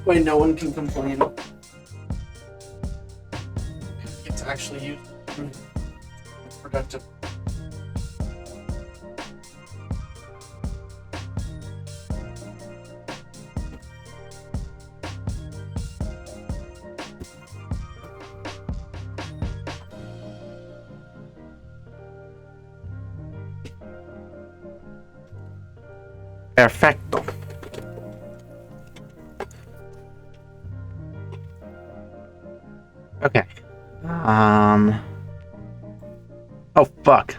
Way no one can complain. It's actually used. It's productive. Perfecto. Okay. Oh, fuck.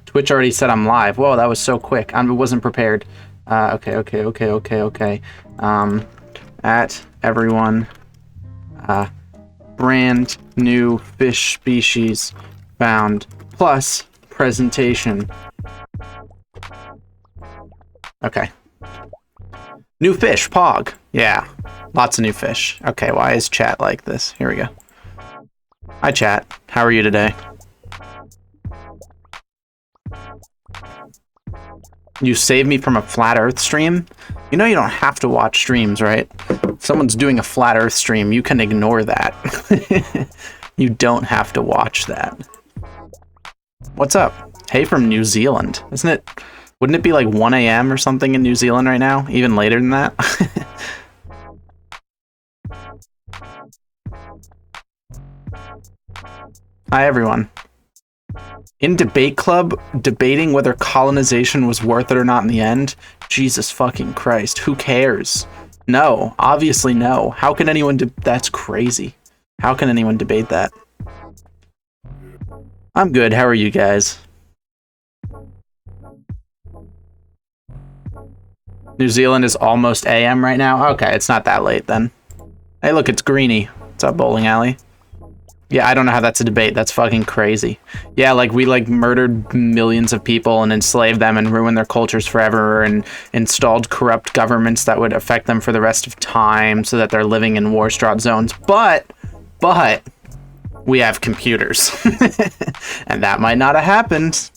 Twitch already said I'm live. Whoa, that was so quick. I wasn't prepared. Okay. At everyone. Brand new fish species found. Plus presentation. Okay. New fish, Pog. Yeah. Lots of new fish. Okay, why is chat like this? Here we go. Hi, chat. How are you today? You saved me from a flat earth stream? You know you don't have to watch streams, right? If someone's doing a flat earth stream, you can ignore that. You don't have to watch that. What's up? Hey from New Zealand. Wouldn't it be like 1 a.m. or something in New Zealand right now? Even later than that? Hi, everyone. In Debate Club, debating whether colonization was worth it or not in the end? Jesus fucking Christ, who cares? No, obviously no. How can anyone that's crazy. How can anyone debate that? I'm good, how are you guys? New Zealand is almost AM right now? Okay, it's not that late then. Hey look, it's Greeny. What's up, Bowling Alley? Yeah, I don't know how that's a debate. That's fucking crazy. Yeah, like we murdered millions of people and enslaved them and ruined their cultures forever and installed corrupt governments that would affect them for the rest of time so that they're living in war-straught zones. But we have computers. And that might not have happened.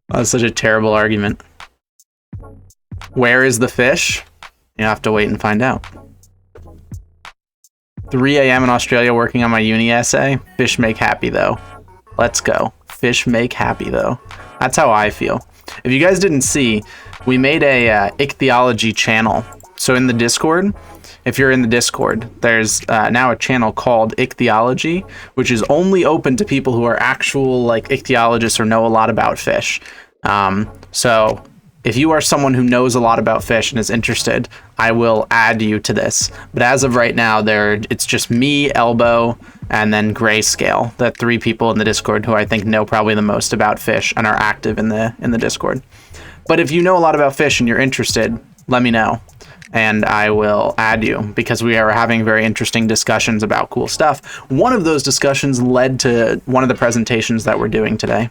That's such a terrible argument. Where is the fish? You have to wait and find out. 3 a.m. in Australia working on my uni essay. Fish make happy, though. Let's go. Fish make happy, though. That's how I feel. If you guys didn't see, we made a ichthyology channel. So in the Discord, if you're in the Discord, there's now a channel called Ichthyology, which is only open to people who are actual ichthyologists or know a lot about fish. So if you are someone who knows a lot about fish and is interested, I will add you to this. But as of right now, it's just me, Elbow, and then Grayscale, the 3 people in the Discord who I think know probably the most about fish and are active in the Discord. But if you know a lot about fish and you're interested, let me know, and I will add you, because we are having very interesting discussions about cool stuff. One of those discussions led to one of the presentations that we're doing today.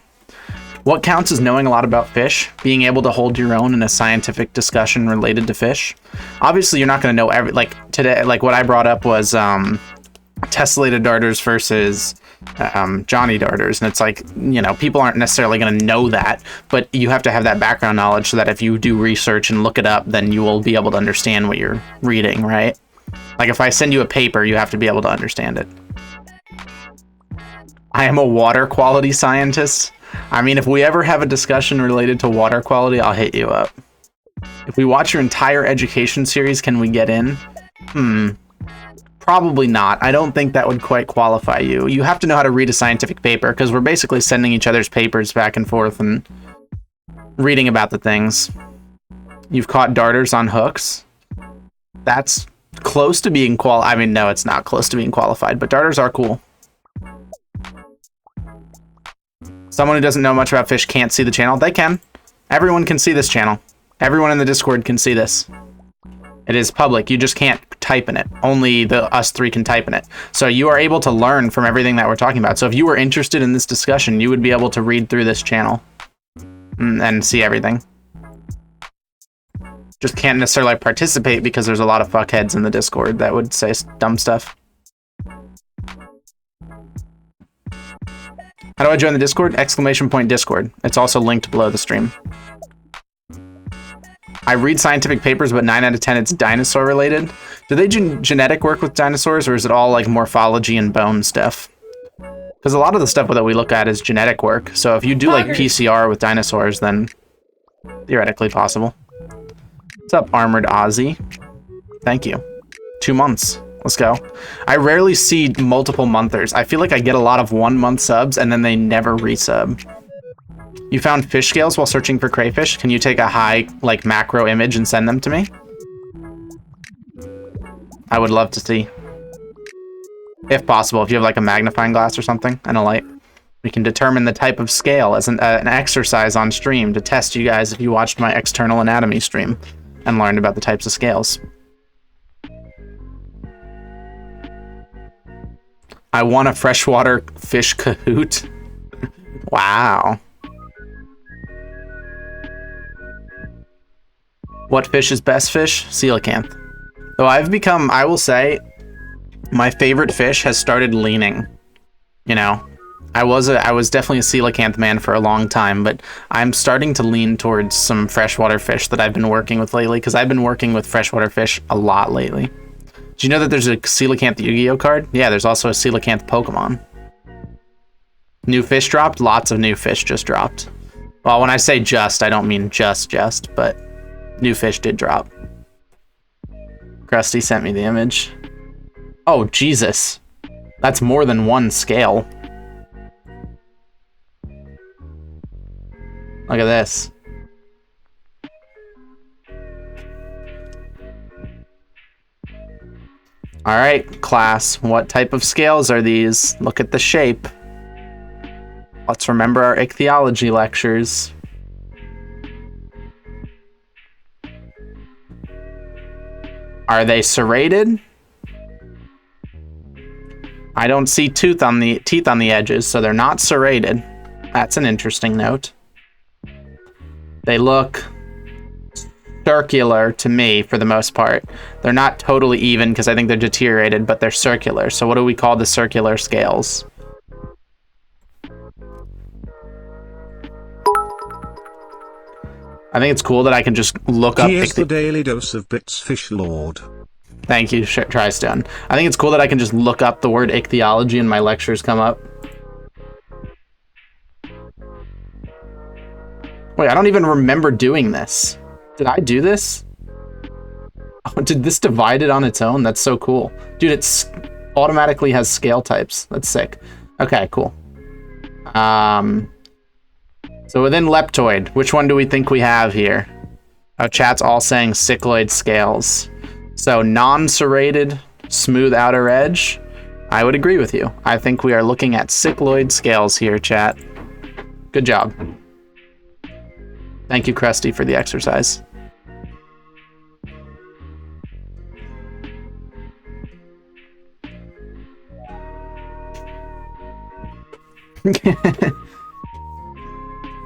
What counts as knowing a lot about fish? Being able to hold your own in a scientific discussion related to fish. Obviously, you're not going to know today, what I brought up was tessellated darters versus Johnny darters. And it's people aren't necessarily going to know that, but you have to have that background knowledge so that if you do research and look it up, then you will be able to understand what you're reading, right? Like if I send you a paper, you have to be able to understand it. I am a water quality scientist. I mean, if we ever have a discussion related to water quality, I'll hit you up. If we watch your entire education series, can we get in? Probably not. I don't think that would quite qualify you. You have to know how to read a scientific paper, because we're basically sending each other's papers back and forth and reading about the things. You've caught darters on hooks. That's close to being I mean, no, it's not close to being qualified, but darters are cool. Someone who doesn't know much about fish can't see the channel. They can. Everyone can see this channel. Everyone in the Discord can see this. It is public. You just can't type in it. Only us 3 can type in it. So you are able to learn from everything that we're talking about. So if you were interested in this discussion, you would be able to read through this channel and see everything. Just can't necessarily participate because there's a lot of fuckheads in the Discord that would say dumb stuff. How do I join the Discord? !Discord. It's also linked below the stream. I read scientific papers, but 9 out of 10 it's dinosaur related. Do they genetic work with dinosaurs, or is it all like morphology and bone stuff? Because a lot of the stuff that we look at is genetic work. So if you do like PCR with dinosaurs, then theoretically possible. What's up, Armored Aussie? Thank you. 2 months. Let's go. I rarely see multiple monthers. I feel like I get a lot of 1 month subs and then they never resub. You found fish scales while searching for crayfish? Can you take a high, like, macro image and send them to me? I would love to see. If possible, if you have like a magnifying glass or something and a light. We can determine the type of scale as an exercise on stream to test you guys if you watched my external anatomy stream and learned about the types of scales. I want a freshwater fish Kahoot. Wow. What fish is best fish? Coelacanth. Though I've become, I will say, my favorite fish has started leaning. You know, I was definitely a coelacanth man for a long time, but I'm starting to lean towards some freshwater fish that I've been working with lately, because I've been working with freshwater fish a lot lately. Do you know that there's a coelacanth Yu-Gi-Oh card? Yeah, there's also a coelacanth Pokemon. New fish dropped? Lots of new fish just dropped. Well, when I say just, I don't mean just, but new fish did drop. Krusty sent me the image. Oh, Jesus. That's more than one scale. Look at this. All right, class. What type of scales are these? Look at the shape. Let's remember our ichthyology lectures. Are they serrated? I don't see teeth on the edges, so they're not serrated. That's an interesting note. They look circular to me for the most part. They're not totally even because I think they're deteriorated, but they're circular. So what do we call the circular scales? I think it's cool that I can just look up. Here's the daily dose of bits, Fish Lord. Thank you, Tristone. I think it's cool that I can just look up the word ichthyology and my lectures come up. Wait, I don't even remember doing this. Did I do this? Oh, did this divide it on its own? That's so cool. Dude, it automatically has scale types. That's sick. Okay, cool. So within leptoid, which one do we think we have here? Oh, chat's all saying cycloid scales. So non-serrated, smooth outer edge. I would agree with you. I think we are looking at cycloid scales here, chat. Good job. Thank you, Krusty, for the exercise.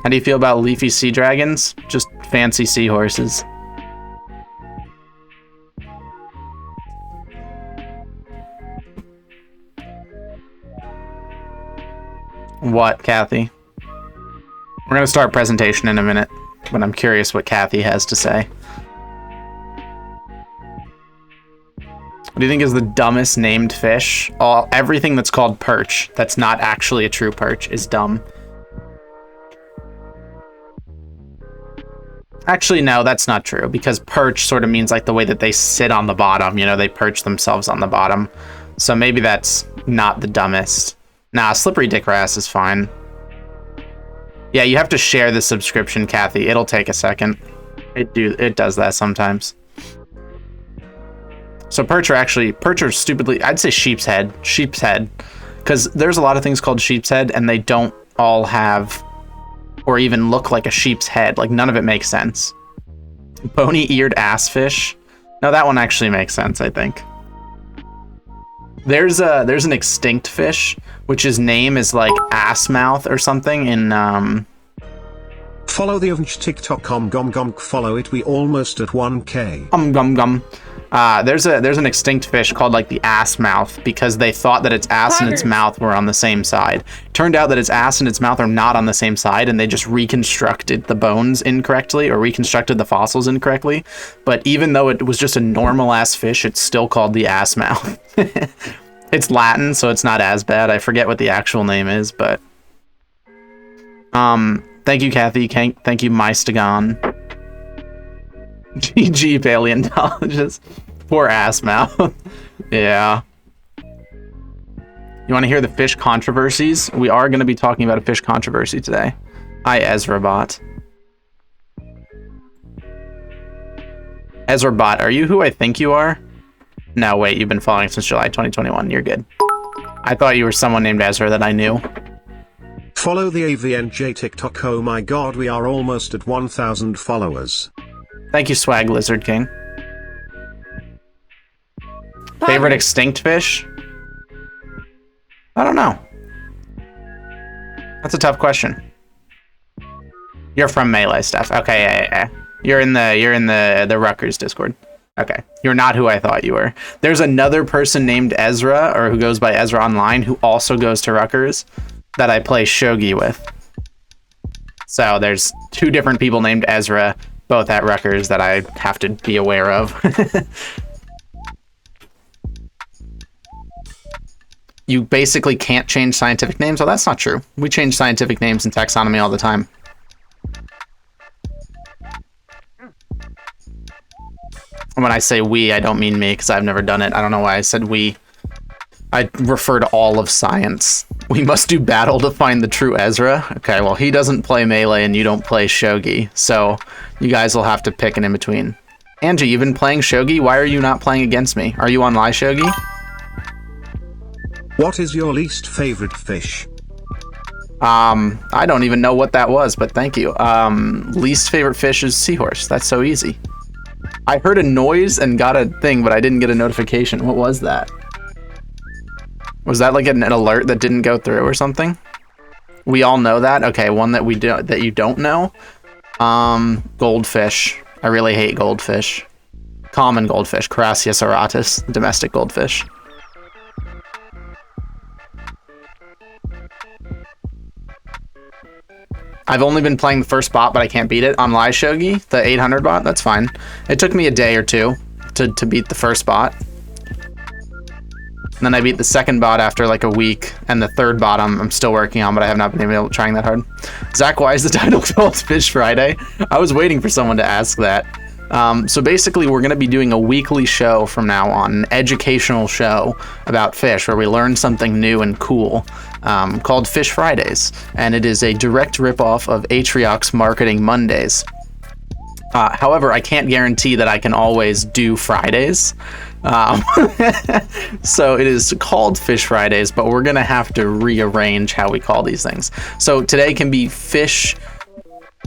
How do you feel about leafy sea dragons? Just fancy seahorses. What, Kathy? We're gonna start presentation in a minute, but I'm curious what Kathy has to say. What do you think is the dumbest named fish? Everything that's called perch, that's not actually a true perch, is dumb. Actually, no, that's not true, because perch sort of means like the way that they sit on the bottom, you know, they perch themselves on the bottom. So maybe that's not the dumbest. Nah, slippery dick wrasse is fine. Yeah, you have to share the subscription, Kathy. It'll take a second. It does that sometimes. So perch are stupidly, I'd say sheep's head, because there's a lot of things called sheep's head, and they don't all have or even look like a sheep's head. Like, none of it makes sense. Bony-eared ass fish. No, that one actually makes sense, I think. There's an extinct fish, which his name is like ass mouth or something in Follow the AVNJ TikTok, follow it, we almost at 1K. Gum. There's an extinct fish called like the ass mouth because they thought that its ass and its mouth were on the same side. Turned out that its ass and its mouth are not on the same side, and they just reconstructed the bones incorrectly or reconstructed the fossils incorrectly. But even though it was just a normal ass fish, it's still called the ass mouth. It's Latin, so it's not as bad. I forget what the actual name is, but thank you, Kathy. Thank you, Mystagon. GG paleontologist. Poor ass mouth. Yeah. You want to hear the fish controversies? We are going to be talking about a fish controversy today. Hi, EzraBot. EzraBot, are you who I think you are? No, wait, you've been following since July 2021. You're good. I thought you were someone named Ezra that I knew. Follow the AVNJ TikTok. Oh my god, we are almost at 1,000 followers. Thank you, Swag Lizard King. Favorite extinct fish? I don't know. That's a tough question. You're from Melee stuff. Okay, yeah. You're in the Rutgers Discord. Okay. You're not who I thought you were. There's another person named Ezra, or who goes by Ezra Online, who also goes to Rutgers, that I play shogi with. So there's two different people named Ezra, both at Rutgers, that I have to be aware of. You basically can't change scientific names? Well, that's not true. We change scientific names in taxonomy all the time. When I say we, I don't mean me, because I've never done it. I don't know why I said we. I refer to all of science. We must do battle to find the true Ezra. Okay, well, he doesn't play Melee and you don't play Shogi, so you guys will have to pick an in-between. Angie, you've been playing Shogi? Why are you not playing against me? Are you on Live Shogi? What is your least favorite fish? I don't even know what that was, but thank you. Least favorite fish is seahorse. That's so easy. I heard a noise and got a thing, but I didn't get a notification. What was that? Was that like an alert that didn't go through or something? We all know that? Okay, one that that you don't know. Goldfish. I really hate goldfish. Common goldfish, Crassia serratus, domestic goldfish. I've only been playing the first bot, but I can't beat it on Live Shogi, the 800 bot. That's fine. It took me a day or two to beat the first bot. And then I beat the second bot after like a week, and the third bot I'm still working on, but I have not been able to trying that hard. Zach, why is the title called Fish Friday? I was waiting for someone to ask that. So basically, we're going to be doing a weekly show from now on, an educational show about fish, where we learn something new and cool, called Fish Fridays, and it is a direct ripoff of Atriox Marketing Mondays. However, I can't guarantee that I can always do Fridays. So it is called Fish Fridays, but we're going to have to rearrange how we call these things. So today can be Fish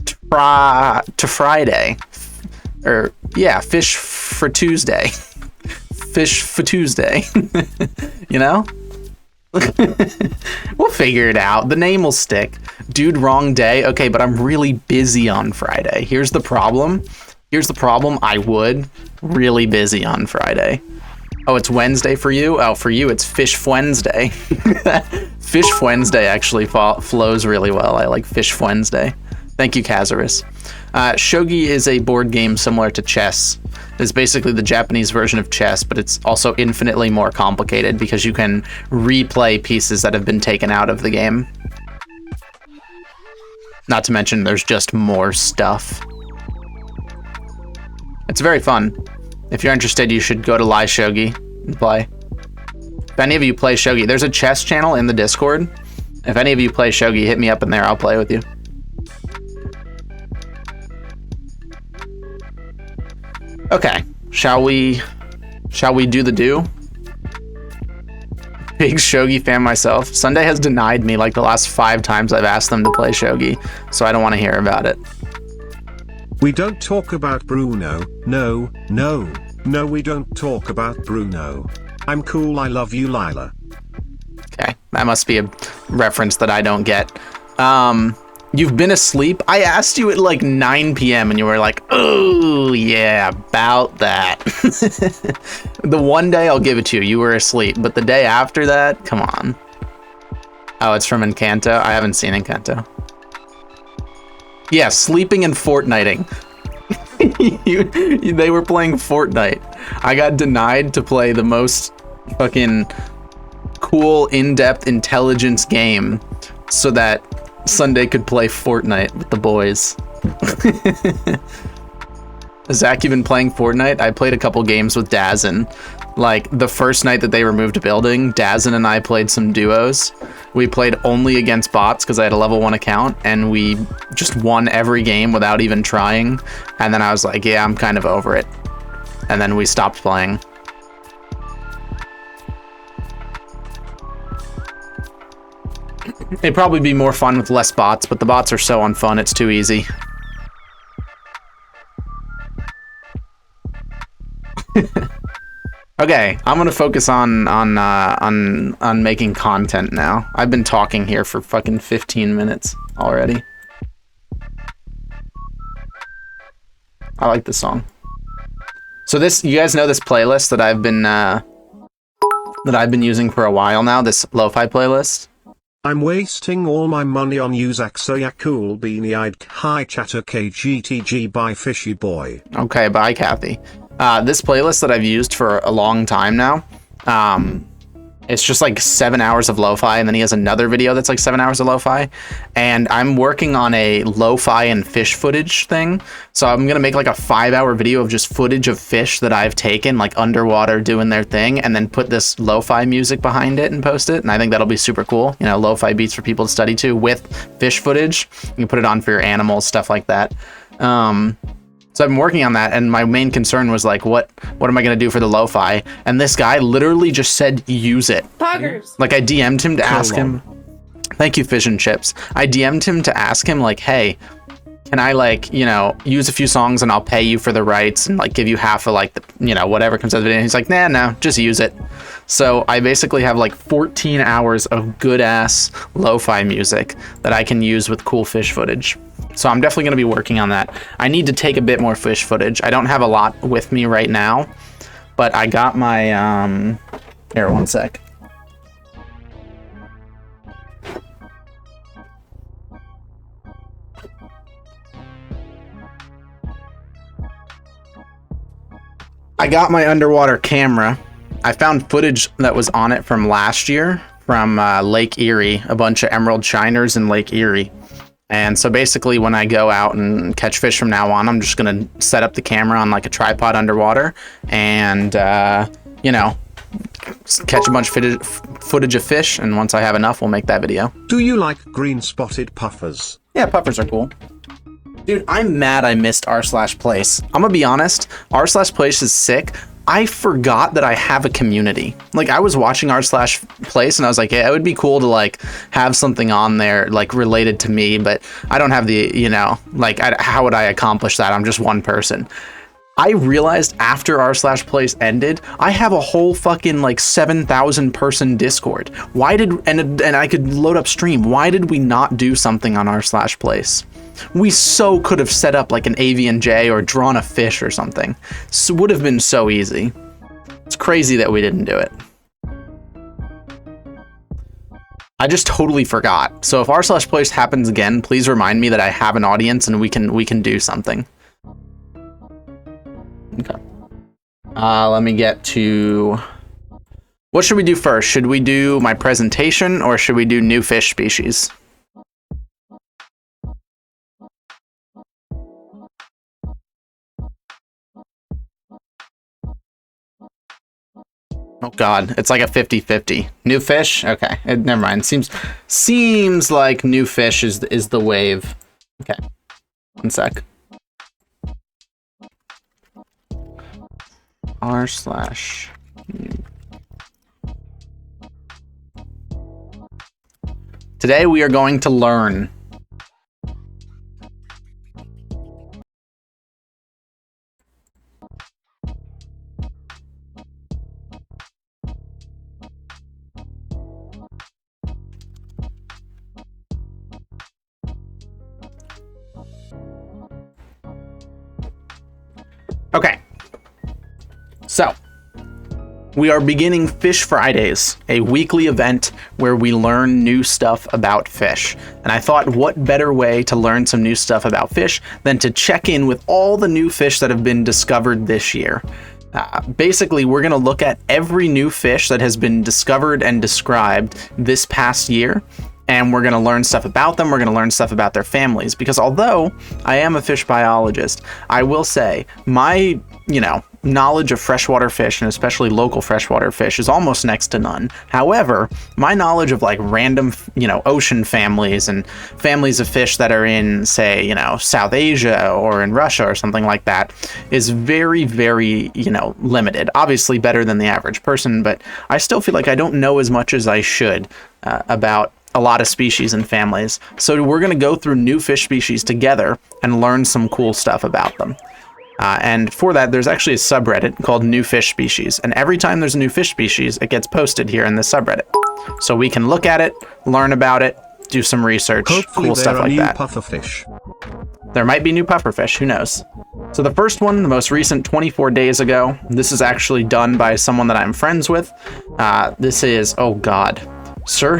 to Friday. Or, yeah, Fish for Tuesday. Fish for Tuesday. You know? We'll figure it out. The name will stick. Dude, wrong day. Okay, but I'm really busy on Friday. Here's the problem. I would. Really busy on Friday. Oh, it's Wednesday for you? Oh, for you, it's Fish Wednesday. Fish Wednesday actually flows really well. I like Fish Wednesday. Thank you, Kazarus. Shogi is a board game similar to chess. It's basically the Japanese version of chess, but it's also infinitely more complicated because you can replay pieces that have been taken out of the game. Not to mention there's just more stuff. It's very fun. If you're interested, you should go to Live Shogi and play. If any of you play Shogi, there's a chess channel in the Discord. If any of you play Shogi, hit me up in there. I'll play with you. Okay, shall we do the do? Big Shogi fan myself. Sunday has denied me like the last 5 times I've asked them to play Shogi, so I don't want to hear about it. We don't talk about Bruno. No, we don't talk about Bruno. I'm cool, I love you, Lila. Okay, that must be a reference that I don't get. You've been asleep? I asked you at like 9 p.m. and you were like, oh, yeah, about that. The one day I'll give it to you, you were asleep. But the day after that, come on. Oh, it's from Encanto? I haven't seen Encanto. Yeah, sleeping and Fortniting. They were playing Fortnite. I got denied to play the most fucking cool, in-depth intelligence game so that Sunday could play Fortnite with the boys. Zach, you been playing Fortnite? I played a couple games with Dazin. Like, the first night that they removed a building, Dazin and I played some duos. We played only against bots because I had a level 1 account, and we just won every game without even trying. And then I was like, yeah, I'm kind of over it. And then we stopped playing. It'd probably be more fun with less bots, but the bots are so unfun, it's too easy. Okay, I'm gonna focus on making content now. I've been talking here for fucking 15 minutes already. I like this song. So this, you guys know this playlist that I've been using for a while now. This lo-fi playlist. I'm wasting all my money on Uzak Soya Cool Beanie Eyed Hi Chatter KGTG by Fishy Boy. Okay, bye Kathy. This playlist that I've used for a long time now, it's just like 7 hours of lo-fi, and then he has another video that's like 7 hours of lo-fi, and I'm working on a lo-fi and fish footage thing, so I'm gonna make like a 5-hour video of just footage of fish that I've taken, like underwater doing their thing, and then put this lo-fi music behind it and post it, and I think that'll be super cool. You know, lo-fi beats for people to study to with fish footage. You can put it on for your animals, stuff like that. So I've been working on that, and my main concern was like, what am I gonna do for the lo-fi? And this guy literally just said, use it. Poggers. Like, I DM'd him to ask him. Thank you, Fish and Chips. I DM'd him to ask him, like, hey, can I, like, you know, use a few songs and I'll pay you for the rights and like give you half of like the, you know, whatever comes out of the video. And he's like, nah, no, just use it. So I basically have like 14 hours of good ass lo-fi music that I can use with cool fish footage. So I'm definitely going to be working on that. I need to take a bit more fish footage. I don't have a lot with me right now, but I got my, here, one sec. I got my underwater camera. I found footage that was on it from last year from Lake Erie, a bunch of emerald shiners in Lake Erie. And so basically when I go out and catch fish from now on, I'm just going to set up the camera on like a tripod underwater and, you know, catch a bunch of footage of fish. And once I have enough, we'll make that video. Do you like green spotted puffers? Yeah, puffers are cool. Dude, I'm mad I missed r/place. I'm gonna be honest, r/place is sick. I forgot that I have a community. Like, I was watching r/place and I was like, yeah, it would be cool to like have something on there like related to me, but I don't have the, you know, like, how would I accomplish that? I'm just one person. I realized after r/place ended, I have a whole fucking like 7,000 person Discord. Why did, and I could load up stream. Why did we not do something on r/place? We so could have set up like an AVNJ or drawn a fish or something. So would have been so easy. It's crazy that we didn't do it. I just totally forgot. So if r/place happens again, please remind me that I have an audience and we can do something. Okay. Let me get to, what should we do first? Should we do my presentation or should we do new fish species? Oh God, it's like a 50-50. New fish? Okay, never mind. Seems like new fish is the wave. Okay, one sec. r/new. Today we are going to learn. Okay. So, we are beginning Fish Fridays, a weekly event where we learn new stuff about fish. And I thought, what better way to learn some new stuff about fish than to check in with all the new fish that have been discovered this year. Basically, we're going to look at every new fish that has been discovered and described this past year. And we're going to learn stuff about them. We're going to learn stuff about their families. Because although I am a fish biologist, I will say my, knowledge of freshwater fish, and especially local freshwater fish, is almost next to none. However, my knowledge of like random, ocean families and families of fish that are in, say, South Asia or in Russia or something like that is very, very, limited. Obviously better than the average person, but I still feel like I don't know as much as I should about a lot of species and families. So we're going to go through new fish species together and learn some cool stuff about them. And for that, there's actually a subreddit called New Fish Species. And every time there's a new fish species, it gets posted here in this subreddit. So we can look at it, learn about it, do some research, cool stuff like that. Pufferfish. There might be new pufferfish, who knows? So the first one, the most recent, 24 days ago, this is actually done by someone that I'm friends with. This is, oh God, Sir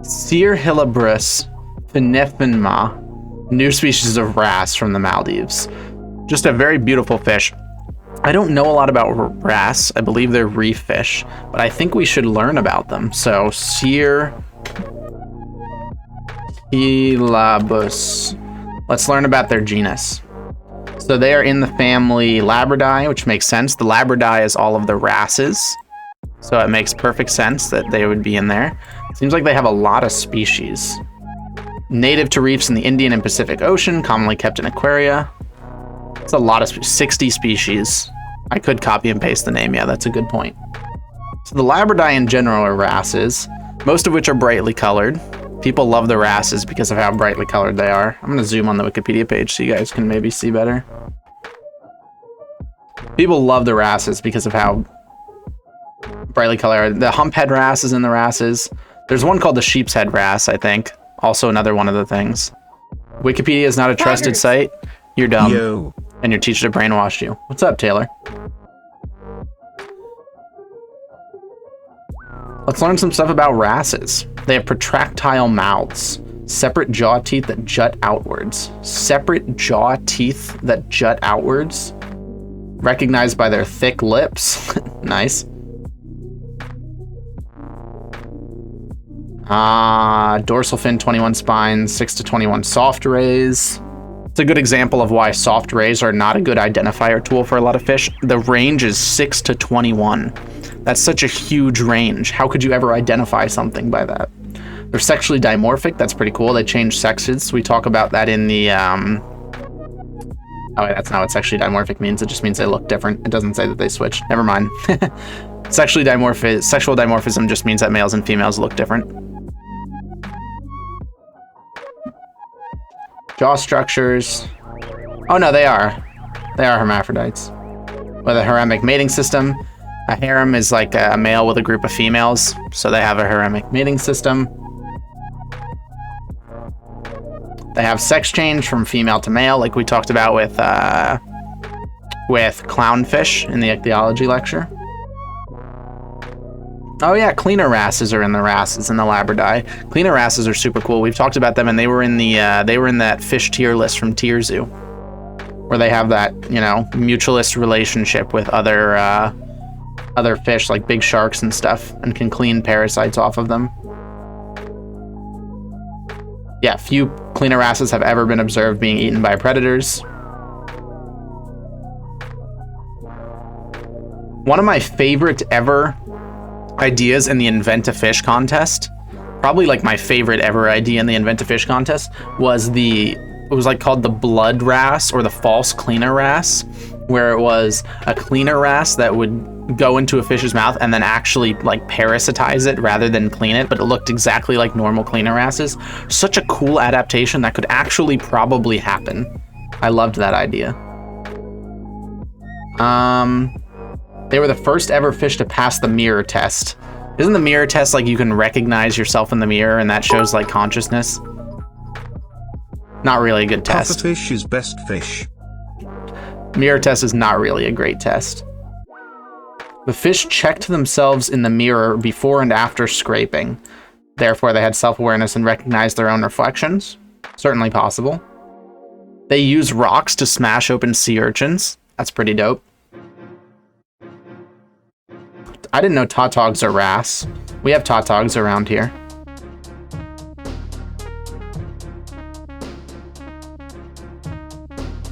Hilabris finephenma, new species of wrasse from the Maldives. Just a very beautiful fish. I don't know a lot about wrasse. I believe they're reef fish, but I think we should learn about them. So, Sir Hilabris. Let's learn about their genus. So they are in the family Labridae, which makes sense. The Labridae is all of the wrasses. So it makes perfect sense that they would be in there. Seems like they have a lot of species. Native to reefs in the Indian and Pacific Ocean, commonly kept in aquaria. It's a lot of 60 species. I could copy and paste the name. Yeah, that's a good point. So the Labridae in general are wrasses, most of which are brightly colored. People love the wrasses because of how brightly colored they are. I'm going to zoom on the Wikipedia page so you guys can maybe see better. People love the wrasses because of how brightly colored. The humphead wrasse is in the wrasses. There's one called the sheep's head wrasse, I think. Also another one of the things. Wikipedia is not a trusted site. You're dumb. Yo. And your teacher brainwashed you. What's up, Taylor? Let's learn some stuff about wrasses. They have protractile mouths, separate jaw teeth that jut outwards. Separate jaw teeth that jut outwards? Recognized by their thick lips. Nice. Dorsal fin, 21 spines, 6 to 21 soft rays. It's a good example of why soft rays are not a good identifier tool for a lot of fish. The range is 6 to 21. That's such a huge range. How could you ever identify something by that? They're sexually dimorphic. That's pretty cool. They change sexes. We talk about that in the... Oh, wait, that's not what sexually dimorphic means. It just means they look different. It doesn't say that they switch. Never mind. Sexual dimorphism just means that males and females look different. Jaw structures. Oh no, they are hermaphrodites. With a haremic mating system. A harem is like a male with a group of females, so they have a haremic mating system. They have sex change from female to male, like we talked about with clownfish in the ichthyology lecture. Oh yeah, cleaner wrasses are in the wrasses in the Labridae. Cleaner wrasses are super cool. We've talked about them, and they were in that fish tier list from Tier Zoo, where they have that mutualist relationship with other fish like big sharks and stuff, and can clean parasites off of them. Yeah, few cleaner wrasses have ever been observed being eaten by predators. One of my favorite ever ideas in the Invent a Fish contest, probably like my favorite ever idea in the Invent a Fish contest, was called the blood wrasse or the false cleaner wrasse, where it was a cleaner wrasse that would go into a fish's mouth and then actually like parasitize it rather than clean it, but it looked exactly like normal cleaner wrasses. Such a cool adaptation that could actually probably happen. I loved that idea. They were the first ever fish to pass the mirror test. Isn't the mirror test like you can recognize yourself in the mirror and that shows like consciousness? Not really a good test. Pufferfish is best fish. Mirror test is not really a great test. The fish checked themselves in the mirror before and after scraping. Therefore, they had self-awareness and recognized their own reflections. Certainly possible. They use rocks to smash open sea urchins. That's pretty dope. I didn't know tautogs are wrasse. We have tautogs around here.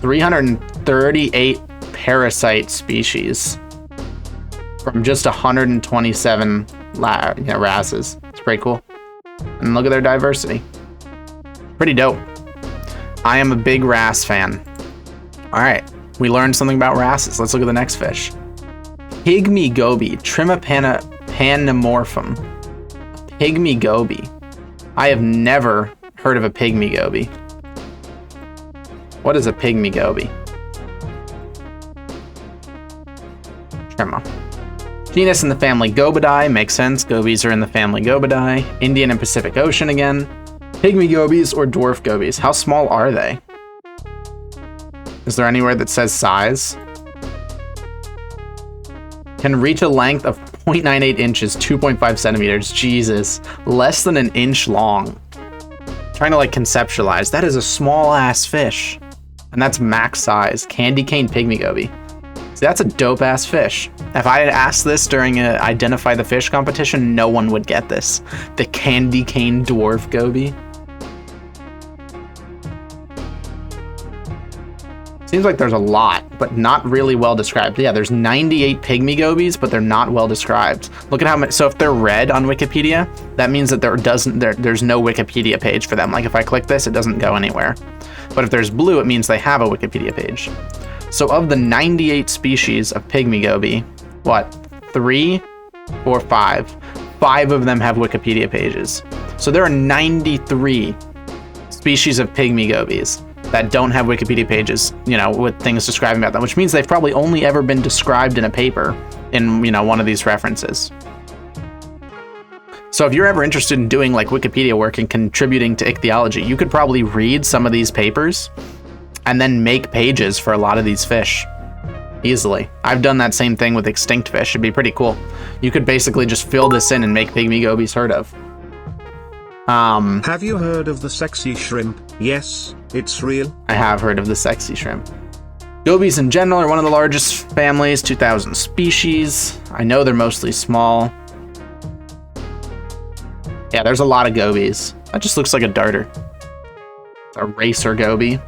"338 parasite species from just 127 wrasses." It's pretty cool. And look at their diversity. Pretty dope. I am a big wrasse fan. All right, we learned something about wrasses. Let's look at the next fish. Pygmy goby, Trimapanaemorphum. Pygmy goby. I have never heard of a pygmy goby. What is a pygmy goby? Trima. Genus in the family Gobidae, makes sense. Gobies are in the family Gobidae. Indian and Pacific Ocean again. Pygmy gobies or dwarf gobies. How small are they? Is there anywhere that says size? Can reach a length of 0.98 inches, 2.5 centimeters. Jesus, less than an inch long. Trying to like conceptualize. That is a small ass fish. And that's max size. Candy cane pygmy goby. See, that's a dope ass fish. If I had asked this during a Identify the Fish competition, no one would get this. The candy cane dwarf goby. Seems like there's a lot, but not really well described. Yeah, there's 98 pygmy gobies, but they're not well described. Look at how much. So if they're red on Wikipedia, that means that there's no Wikipedia page for them. Like if I click this, it doesn't go anywhere. But if there's blue, it means they have a Wikipedia page. So of the 98 species of pygmy goby, what, 3 or 5? 5 of them have Wikipedia pages. So there are 93 species of pygmy gobies that don't have Wikipedia pages, you know, with things describing about them, which means they've probably only ever been described in a paper in, you know, one of these references. So if you're ever interested in doing like Wikipedia work and contributing to ichthyology, you could probably read some of these papers and then make pages for a lot of these fish easily. I've done that same thing with extinct fish. It'd be pretty cool. You could basically just fill this in and make pygmy gobies heard of. Have you heard of the sexy shrimp? Yes, it's real. I have heard of the sexy shrimp. Gobies in general are one of the largest families, 2,000 species. I know they're mostly small. Yeah, there's a lot of gobies. That just looks like a darter. A racer goby.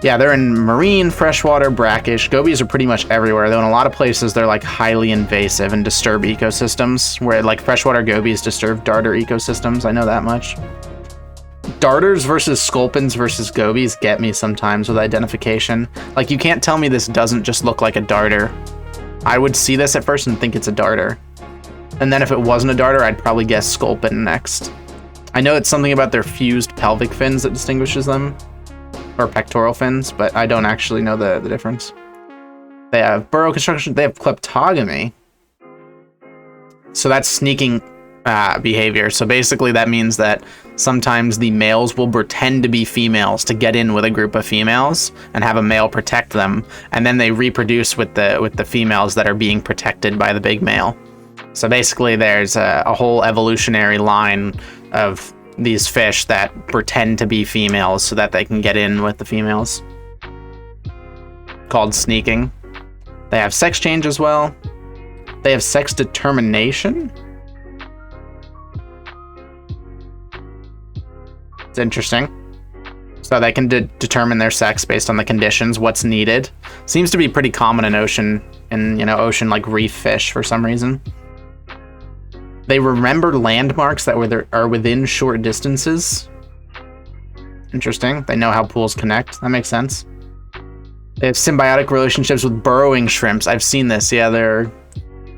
Yeah, they're in marine, freshwater, brackish. Gobies are pretty much everywhere, though in a lot of places they're like highly invasive and disturb ecosystems, where like freshwater gobies disturb darter ecosystems. I know that much. Darters versus sculpins versus gobies get me sometimes with identification. Like, you can't tell me this doesn't just look like a darter. I would see this at first and think it's a darter. And then if it wasn't a darter, I'd probably guess sculpin next. I know it's something about their fused pelvic fins that distinguishes them. Or pectoral fins, but I don't actually know the difference. They have burrow construction. They have kleptogamy. So that's sneaking behavior. So basically that means that sometimes the males will pretend to be females to get in with a group of females and have a male protect them. And then they reproduce with the females that are being protected by the big male. So basically there's a whole evolutionary line of these fish that pretend to be females so that they can get in with the females. Called sneaking. They have sex change as well. They have sex determination. It's interesting. So they can determine their sex based on the conditions, what's needed. Seems to be pretty common in ocean ocean like reef fish for some reason. They remember landmarks that are within short distances. Interesting. They know how pools connect. That makes sense. They have symbiotic relationships with burrowing shrimps. I've seen this. Yeah, they're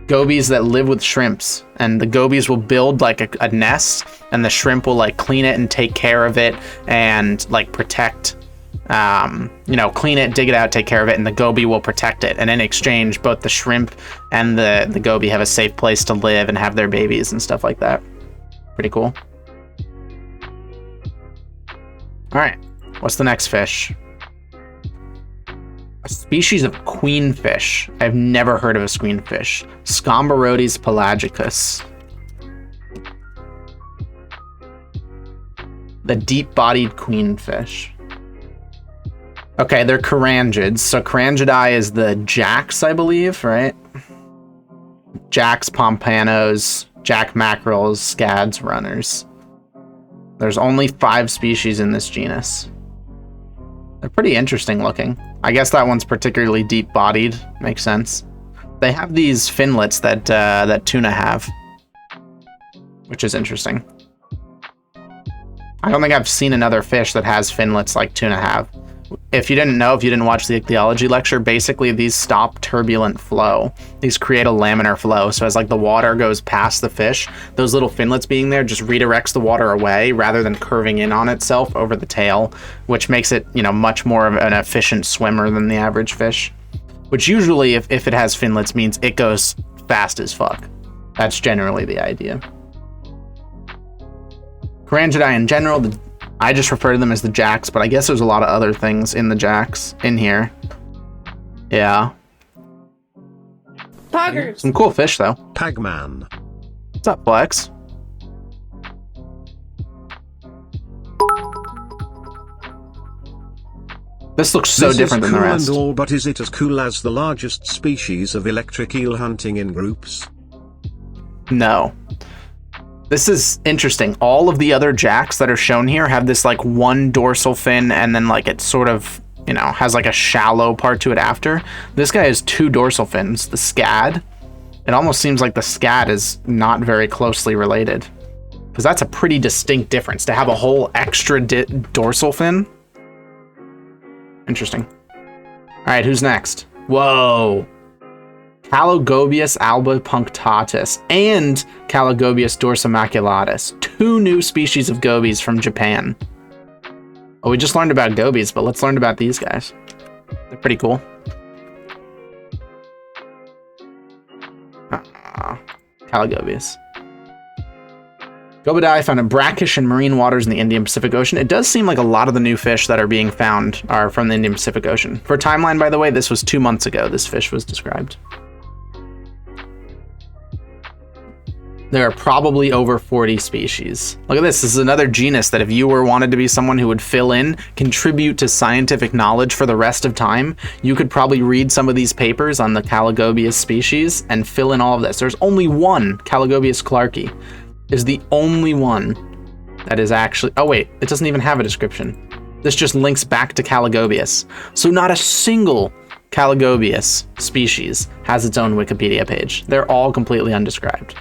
gobies that live with shrimps. And the gobies will build like a nest, and the shrimp will like clean it and take care of it and like protect, clean it, dig it out, take care of it, and the goby will protect it. And in exchange, both the shrimp and the goby have a safe place to live and have their babies and stuff like that. Pretty cool. All right, what's the next fish? A species of queenfish. I've never heard of a queenfish. Scomberodes pelagicus. The deep-bodied queenfish. Okay, they're carangids. So carangidae is the jacks, I believe, right? Jacks, pompanos, jack mackerels, scads, runners. There's only 5 species in this genus. They're pretty interesting looking. I guess that one's particularly deep-bodied. Makes sense. They have these finlets that tuna have, which is interesting. I don't think I've seen another fish that has finlets like tuna have. If you didn't know, if you didn't watch the ichthyology lecture, basically these stop turbulent flow. These create a laminar flow. So as like the water goes past the fish, those little finlets being there just redirects the water away rather than curving in on itself over the tail, which makes it, you know, much more of an efficient swimmer than the average fish. Which usually, if it has finlets, means it goes fast as fuck. That's generally the idea. Carangidae in general, I just refer to them as the jacks, but I guess there's a lot of other things in the jacks in here. Yeah. Poggers. Some cool fish, though. Pagman. What's up, Flex? This looks so different than the rest. This is cool and all, but is it as cool as the largest species of electric eel hunting in groups? No. This is interesting. All of the other jacks that are shown here have this like one dorsal fin and then like it sort of, you know, has like a shallow part to it after. This guy has 2 dorsal fins. The scad, it almost seems like the scad is not very closely related, because that's a pretty distinct difference to have a whole extra dorsal fin. Interesting. All right, who's next? Whoa. Calogobius albipunctatus and Calogobius dorsomaculatus. 2 new species of gobies from Japan. Oh, we just learned about gobies, but let's learn about these guys. They're pretty cool. Calogobius. Gobidae found in brackish and marine waters in the Indian Pacific Ocean. It does seem like a lot of the new fish that are being found are from the Indian Pacific Ocean. For timeline, by the way, this was 2 months ago this fish was described. There are probably over 40 species. Look at this. This is another genus that if you wanted to be someone who would fill in, contribute to scientific knowledge for the rest of time, you could probably read some of these papers on the Calogobius species and fill in all of this. There's only one, Calogobius clarkii, is the only one that is actually... Oh wait, it doesn't even have a description. This just links back to Calogobius. So not a single Calogobius species has its own Wikipedia page. They're all completely undescribed.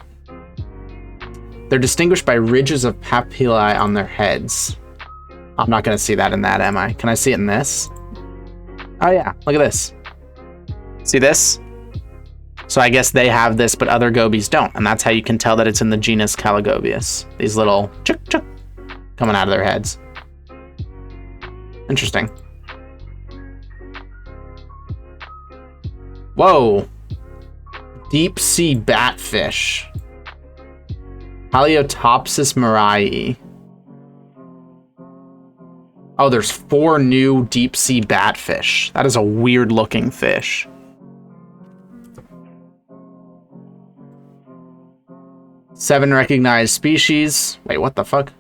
They're distinguished by ridges of papillae on their heads. I'm not going to see that in that, am I? Can I see it in this? Oh yeah, look at this. See this? So I guess they have this, but other gobies don't. And that's how you can tell that it's in the genus Calogobius. These little chuk chuk coming out of their heads. Interesting. Whoa. Deep sea batfish. Haliotopsis marai. Oh, there's 4 new deep sea batfish. That is a weird looking fish. Seven recognized species. Wait, what the fuck?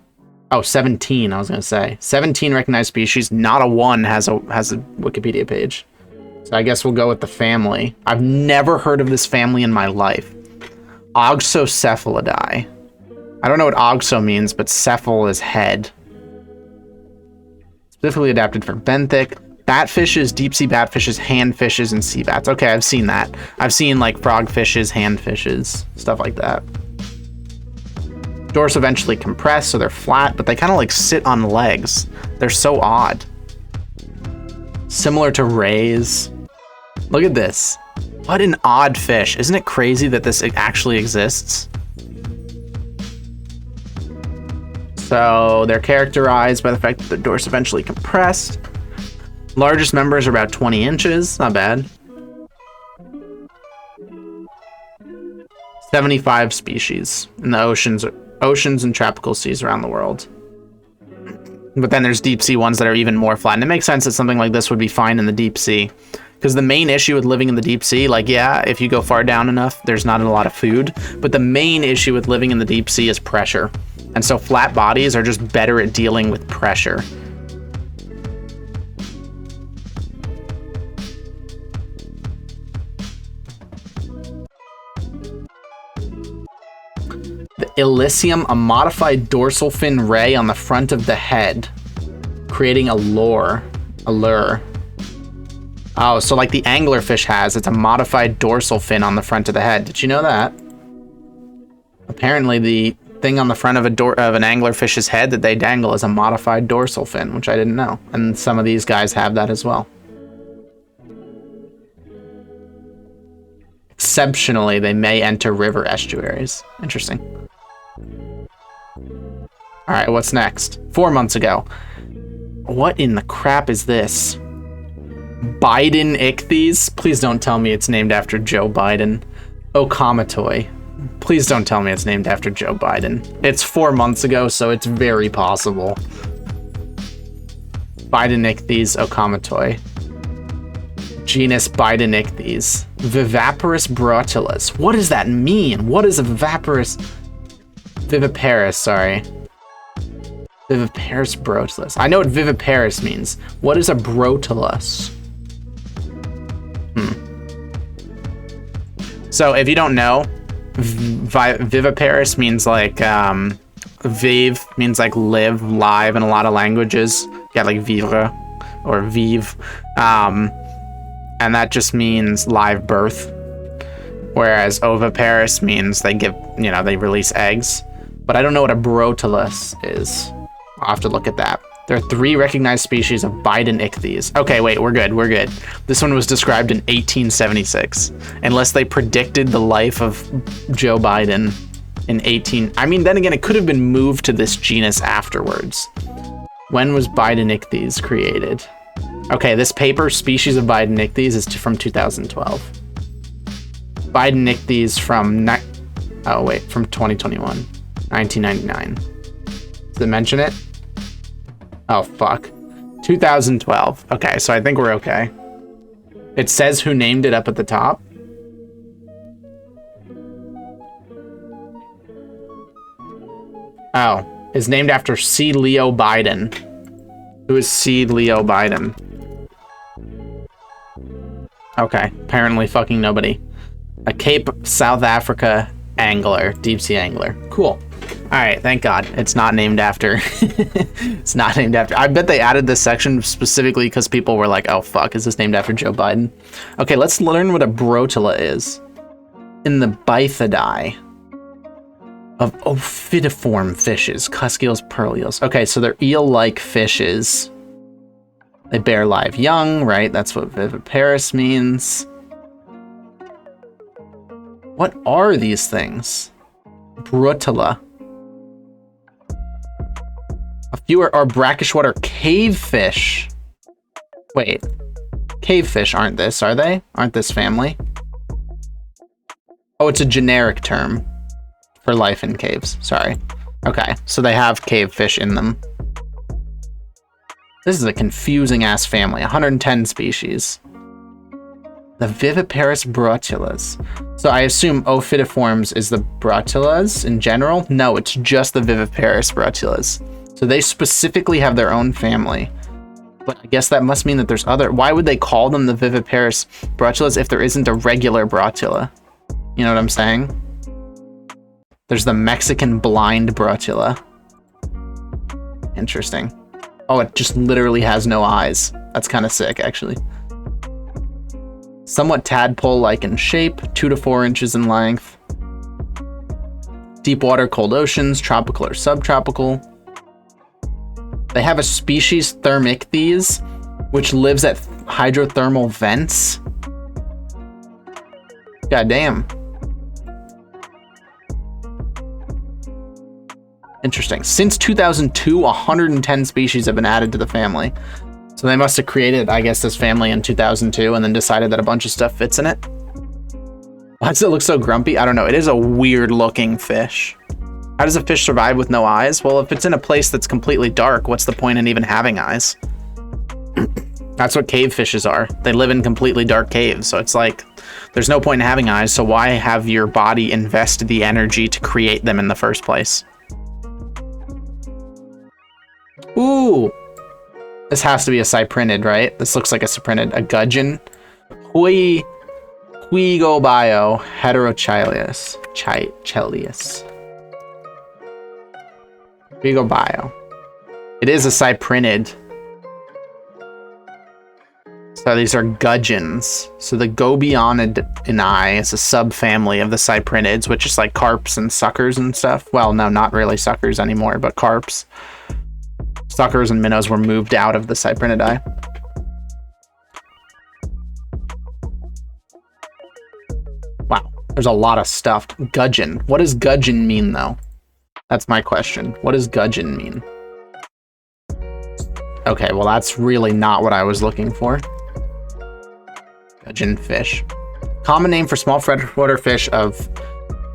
Oh, 17, I was gonna say. 17 recognized species, not a one has a Wikipedia page. So I guess we'll go with the family. I've never heard of this family in my life. Oxocephalidae. I don't know what oxo means, but cephal is head. Specifically adapted for benthic. Batfishes, deep sea batfishes, handfishes, and sea bats. Okay, I've seen that. I've seen like frogfishes, handfishes, stuff like that. Dorsal eventually compressed, so they're flat, but they kind of like sit on legs. They're so odd. Similar to rays. Look at this. What an odd fish. Isn't it crazy that this actually exists? So they're characterized by the fact that the dorsal eventually compressed. Largest members are about 20 inches. Not bad. 75 species in the oceans and tropical seas around the world. But then there's deep sea ones that are even more flat. And it makes sense that something like this would be fine in the deep sea, Because the main issue with living in the deep sea, like, yeah, if you go far down enough, there's not a lot of food. But the main issue with living in the deep sea is pressure. And so flat bodies are just better at dealing with pressure. The Elysium, a modified dorsal fin ray on the front of the head, creating a lure. Oh, so like the anglerfish has, it's a modified dorsal fin on the front of the head. Did you know that? Apparently the thing on the front of an anglerfish's head that they dangle is a modified dorsal fin, which I didn't know. And some of these guys have that as well. Exceptionally, they may enter river estuaries. Interesting. All right, what's next? 4 months ago. What in the crap is this? Biden ichthyes? Please don't tell me it's named after Joe Biden. Okamatoi. Please don't tell me it's named after Joe Biden. It's 4 months ago, so it's very possible. Biden ichthyes Okamatoi. Genus Biden ichthyes. Viviparous brotulas. What does that mean? What is a viviparous? Viviparous, sorry. Viviparous brotilus. I know what viviparous means. What is a brotilus? So if you don't know, viviparous means like vive means like live, live in a lot of languages. Yeah, like vivre or vive, and that just means live birth. Whereas oviparous means they give, you know, they release eggs. But I don't know what a brotilus is. I'll have to look at that. There are 3 recognized species of Biden ichthyes. Okay, wait, we're good. This one was described in 1876. Unless they predicted the life of Joe Biden in I mean, then again, it could have been moved to this genus afterwards. When was Biden ichthyes created? Okay, this paper, Species of Biden ichthyes, is from 2012. Biden ichthyes from 2021. 1999. Does it mention it? Oh, fuck. 2012. Okay, so I think we're okay. It says who named it up at the top. Oh, it's named after C. Leo Biden. Who is C. Leo Biden? Okay, apparently fucking nobody. A Cape South Africa angler, deep sea angler. Cool. All right, thank God. It's not named after. It's not named after. I bet they added this section specifically because people were like, oh, fuck, is this named after Joe Biden? Okay, let's learn what a brotula is. In the Bythidae of ophidiform fishes, cuscules, pearlials. Okay, so they're eel-like fishes. They bear live young, right? That's what viviparous means. What are these things? Brotula. A few are brackish water cave fish. Wait, cave fish aren't this, are they? Aren't this family? Oh, it's a generic term for life in caves. Sorry. Okay, so they have cave fish in them. This is a confusing ass family. 110 species. The viviparous brotulas. So I assume ophidiforms is the brotulas in general? No, it's just the viviparous brotulas. So they specifically have their own family. But I guess that must mean that there's other... Why would they call them the viviparous brotulas if there isn't a regular brotula? You know what I'm saying? There's the Mexican blind brotula. Interesting. Oh, it just literally has no eyes. That's kind of sick, actually. Somewhat tadpole-like in shape, 2 to 4 inches in length. Deep water, cold oceans, tropical or subtropical. They have a species Thermichthyes, which lives at hydrothermal vents. Goddamn. Interesting. Since 2002, 110 species have been added to the family. So they must have created, I guess, this family in 2002 and then decided that a bunch of stuff fits in it. Why does it look so grumpy? I don't know. It is a weird looking fish. How does a fish survive with no eyes? Well, if it's in a place that's completely dark, what's the point in even having eyes? That's what cave fishes are. They live in completely dark caves, so it's like there's no point in having eyes, so why have your body invest the energy to create them in the first place? Ooh! This has to be a cyprinid, right? This looks like a cyprinid. A gudgeon. Huigobio heterochilius. Chilius. Huigobio. It is a cyprinid. So these are gudgeons. So the Gobionidae is a subfamily of the cyprinids, which is like carps and suckers and stuff. Well, no, not really suckers anymore, but carps. Suckers and minnows were moved out of the cyprinidae. Wow, there's a lot of stuff. Gudgeon. What does gudgeon mean, though? That's my question. What does gudgeon mean? Okay, well, that's really not what I was looking for. Gudgeon fish. Common name for small freshwater fish of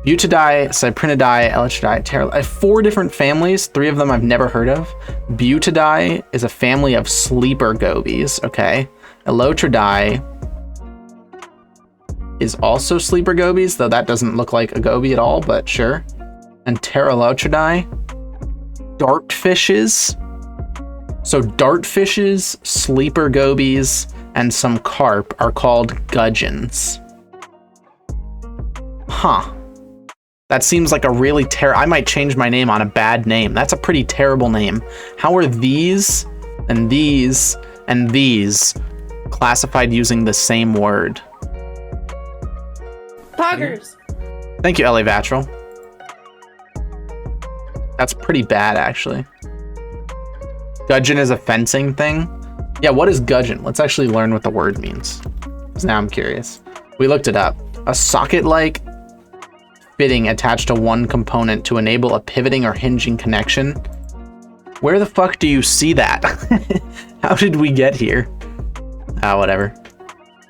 Butidae, Cyprinidae, Elytridae, I have 4 different families. 3 of them I've never heard of. Butidae is a family of sleeper gobies. Okay. Elytridae is also sleeper gobies, though that doesn't look like a goby at all, but sure. And Pterolytridae, dart fishes. So dart fishes, sleeper gobies, and some carp are called gudgeons. Huh. That seems like a really I might change my name on a bad name. That's a pretty terrible name. How are these and these and these classified using the same word? Poggers. Thank you, Ellie Vatral. That's pretty bad, actually. Gudgeon is a fencing thing. Yeah, what is gudgeon? Let's actually learn what the word means. Because now I'm curious. We looked it up. A socket-like fitting attached to one component to enable a pivoting or hinging connection. Where the fuck do you see that? How did we get here? Ah, whatever.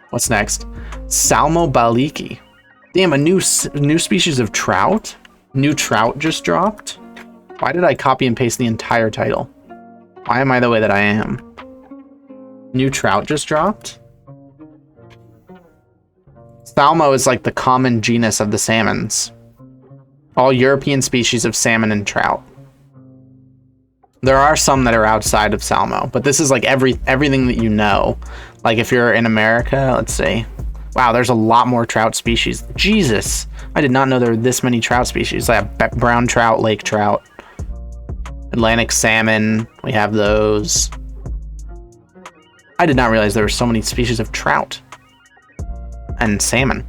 What's next? Salmobaliki. Damn, a new species of trout? New trout just dropped? Why did I copy and paste the entire title? Why am I the way that I am? New trout just dropped? Salmo is like the common genus of the salmons. All European species of salmon and trout. There are some that are outside of Salmo, but this is like everything that you know. Like if you're in America, let's see. Wow, there's a lot more trout species. Jesus, I did not know there were this many trout species. I have brown trout, lake trout, Atlantic salmon. We have those. I did not realize there were so many species of trout and salmon.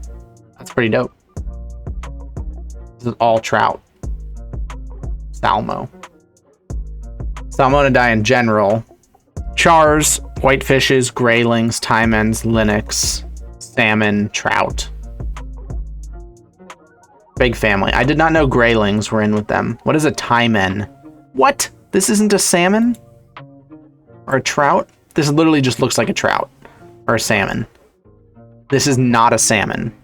That's pretty dope. This is all trout. Salmo. Salmonidae in general. Chars, whitefishes, graylings, taimens, lynx, salmon, trout. Big family. I did not know graylings were in with them. What is a taimen? What? This isn't a salmon? Or a trout? This literally just looks like a trout. Or a salmon. This is not a salmon.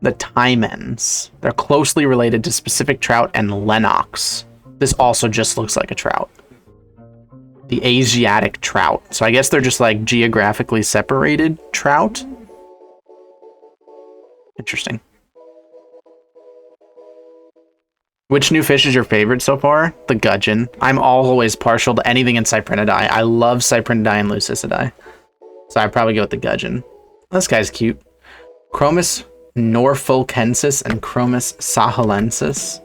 The taimens. They're closely related to specific trout and lennox. This also just looks like a trout. The Asiatic trout. So I guess they're just like geographically separated trout. Interesting. Which new fish is your favorite so far? The gudgeon. I'm always partial to anything in Cyprinidae. I love Cyprinidae and Leucissidae. So I'd probably go with the gudgeon. This guy's cute. Chromis norfolkensis and Chromis sahelensis.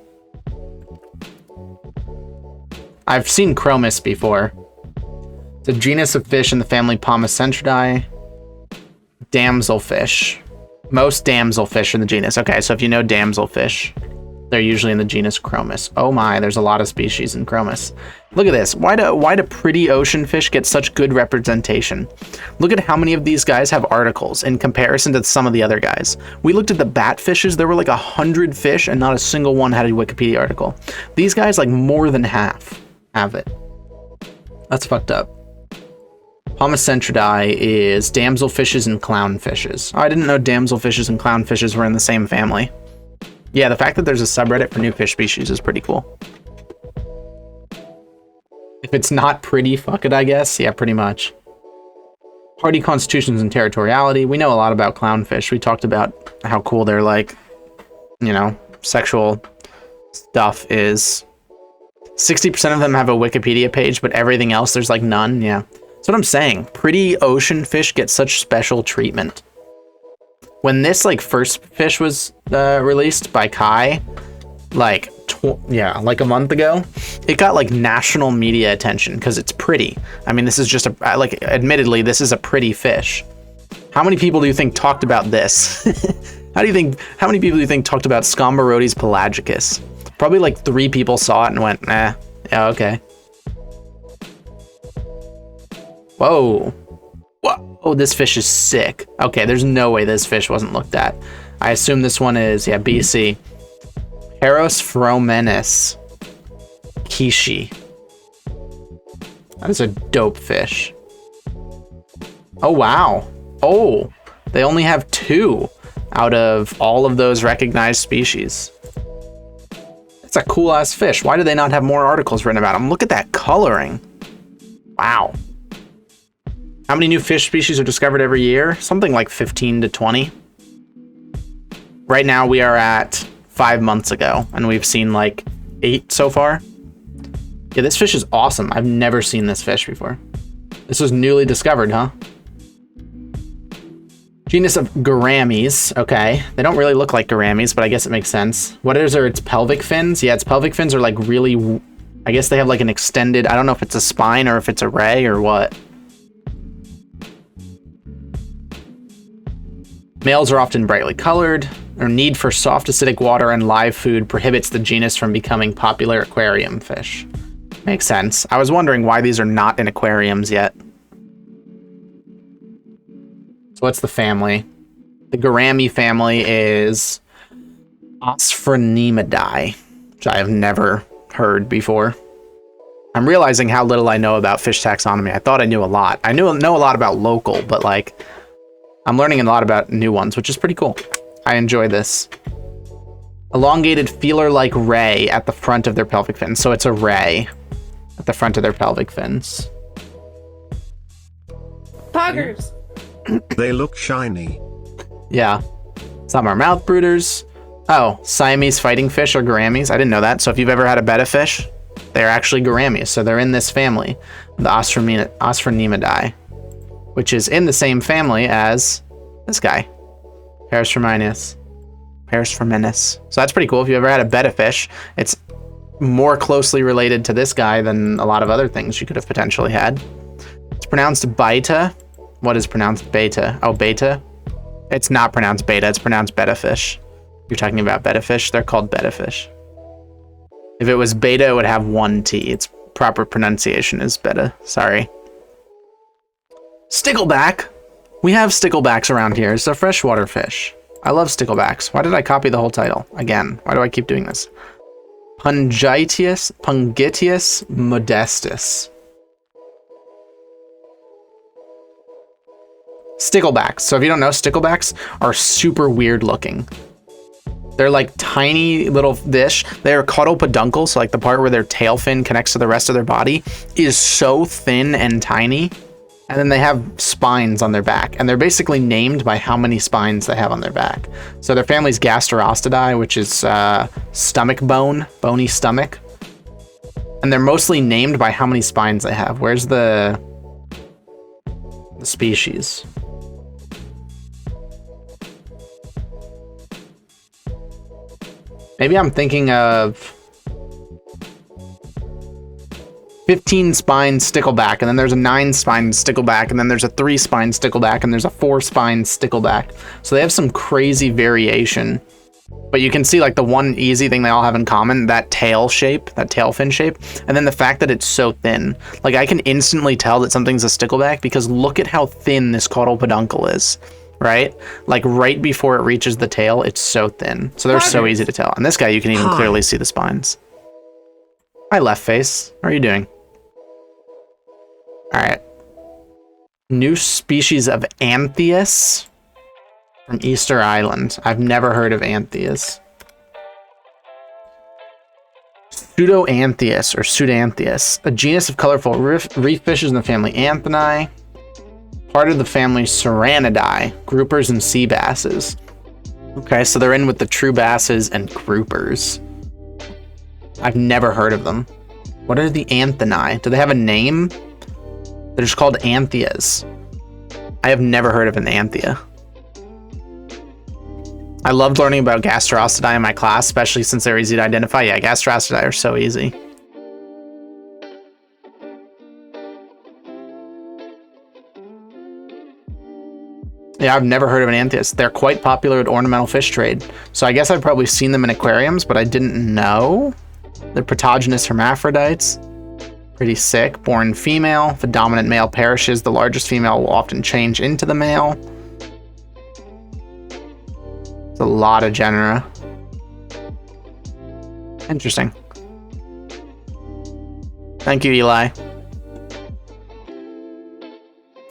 I've seen Chromis before. It's a genus of fish in the family Pomacentridae. Damselfish. Most damselfish in the genus. Okay, so if you know damselfish, they're usually in the genus Chromis. Oh my, there's a lot of species in Chromis. Look at this. Why do pretty ocean fish get such good representation? Look at how many of these guys have articles in comparison to some of the other guys. We looked at the batfishes. There were like 100 fish and not a single one had a Wikipedia article. These guys, like more than half have it. That's fucked up. Pomacentridae is damselfishes and clownfishes. Oh, I didn't know damselfishes and clownfishes were in the same family. Yeah, the fact that there's a subreddit for new fish species is pretty cool. If it's not pretty, fuck it, I guess. Yeah, pretty much. Hardy constitutions and territoriality. We know a lot about clownfish. We talked about how cool their, like, you know, sexual stuff is. 60% of them have a Wikipedia page, but everything else, there's like none. Yeah. That's what I'm saying. Pretty ocean fish get such special treatment. When this like first fish was released by Kai, like like a month ago, it got like national media attention because it's pretty. I mean, this is just a like, admittedly, this is a pretty fish. How many people do you think talked about this? How many people do you think talked about Scombarodes pelagicus? Probably like 3 people saw it and went, yeah, okay. Whoa. Whoa. Oh, this fish is sick. Okay, there's no way this fish wasn't looked at. I assume this one is, yeah, BC. Heros phromenis kishi. That is a dope fish. Oh, wow. Oh, they only have 2 out of all of those recognized species. It's a cool ass fish. Why do they not have more articles written about them? Look at that coloring. Wow. How many new fish species are discovered every year? Something like 15 to 20. Right now we are at 5 months ago and we've seen like 8 so far. Yeah, this fish is awesome. I've never seen this fish before. This was newly discovered, huh? Genus of gouramis. Okay, they don't really look like gouramis, but I guess it makes sense. What are its pelvic fins? Yeah, its pelvic fins are like really, I guess they have like an extended, I don't know if it's a spine or if it's a ray or what. Males are often brightly colored. Their need for soft acidic water and live food prohibits the genus from becoming popular aquarium fish. Makes sense. I was wondering why these are not in aquariums yet. So what's the family? The gourami family is Osphronemidae, which I have never heard before. I'm realizing how little I know about fish taxonomy. I thought I knew a lot. I know a lot about local, but like, I'm learning a lot about new ones, which is pretty cool. I enjoy this. Elongated feeler-like ray at the front of their pelvic fins. So it's a ray at the front of their pelvic fins. Poggers. They look shiny. Yeah. Some are mouth brooders. Oh, Siamese fighting fish are gouramis. I didn't know that. So if you've ever had a betta fish, they're actually gouramis. So they're in this family, the Osphronemidae, which is in the same family as this guy, Paris phromenis. So that's pretty cool. If you ever had a betta fish, it's more closely related to this guy than a lot of other things you could have potentially had. It's pronounced beta. What is pronounced beta? Oh, beta. It's not pronounced beta. It's pronounced betta fish. You're talking about betta fish. They're called betta fish. If it was beta, it would have 1 T. Its proper pronunciation is betta. Sorry. Stickleback. We have sticklebacks around here. It's a freshwater fish. I love sticklebacks. Why did I copy the whole title? Again, why do I keep doing this? Pungitius modestus. Sticklebacks. So if you don't know, sticklebacks are super weird looking. They're like tiny little fish. They're caudal peduncle, so like the part where their tail fin connects to the rest of their body is so thin and tiny. And then they have spines on their back, and they're basically named by how many spines they have on their back. So their family's Gasterostidae, which is stomach bone, bony stomach. And they're mostly named by how many spines they have. Where's the species? Maybe I'm thinking of 15 spine stickleback, and then there's a 9 spine stickleback, and then there's a 3 spine stickleback, and there's a 4 spine stickleback. So they have some crazy variation. But you can see like the one easy thing they all have in common, that tail shape, that tail fin shape, and then the fact that it's so thin. Like I can instantly tell that something's a stickleback because look at how thin this caudal peduncle is, right? Like right before it reaches the tail, it's so thin. So they're so easy to tell. And this guy, you can even clearly see the spines. Hi, left face. How are you doing? All right. New species of Anthias from Easter Island. I've never heard of Anthias. Pseudoanthias or Pseudoanthias, a genus of colorful reef fishes in the family Anthini, part of the family Serranidae, groupers and sea basses. Okay, so they're in with the true basses and groupers. I've never heard of them. What are the Anthini? Do they have a name? They're just called Anthias. I have never heard of an Anthia. I loved learning about Gasterosidae in my class, especially since they're easy to identify. Yeah, Gasterosidae are so easy. Yeah, I've never heard of an Anthias. They're quite popular with ornamental fish trade. So I guess I've probably seen them in aquariums, but I didn't know. They're protogynous hermaphrodites. Pretty sick. Born female. If the dominant male perishes, the largest female will often change into the male. It's a lot of genera. Interesting. Thank you, Eli.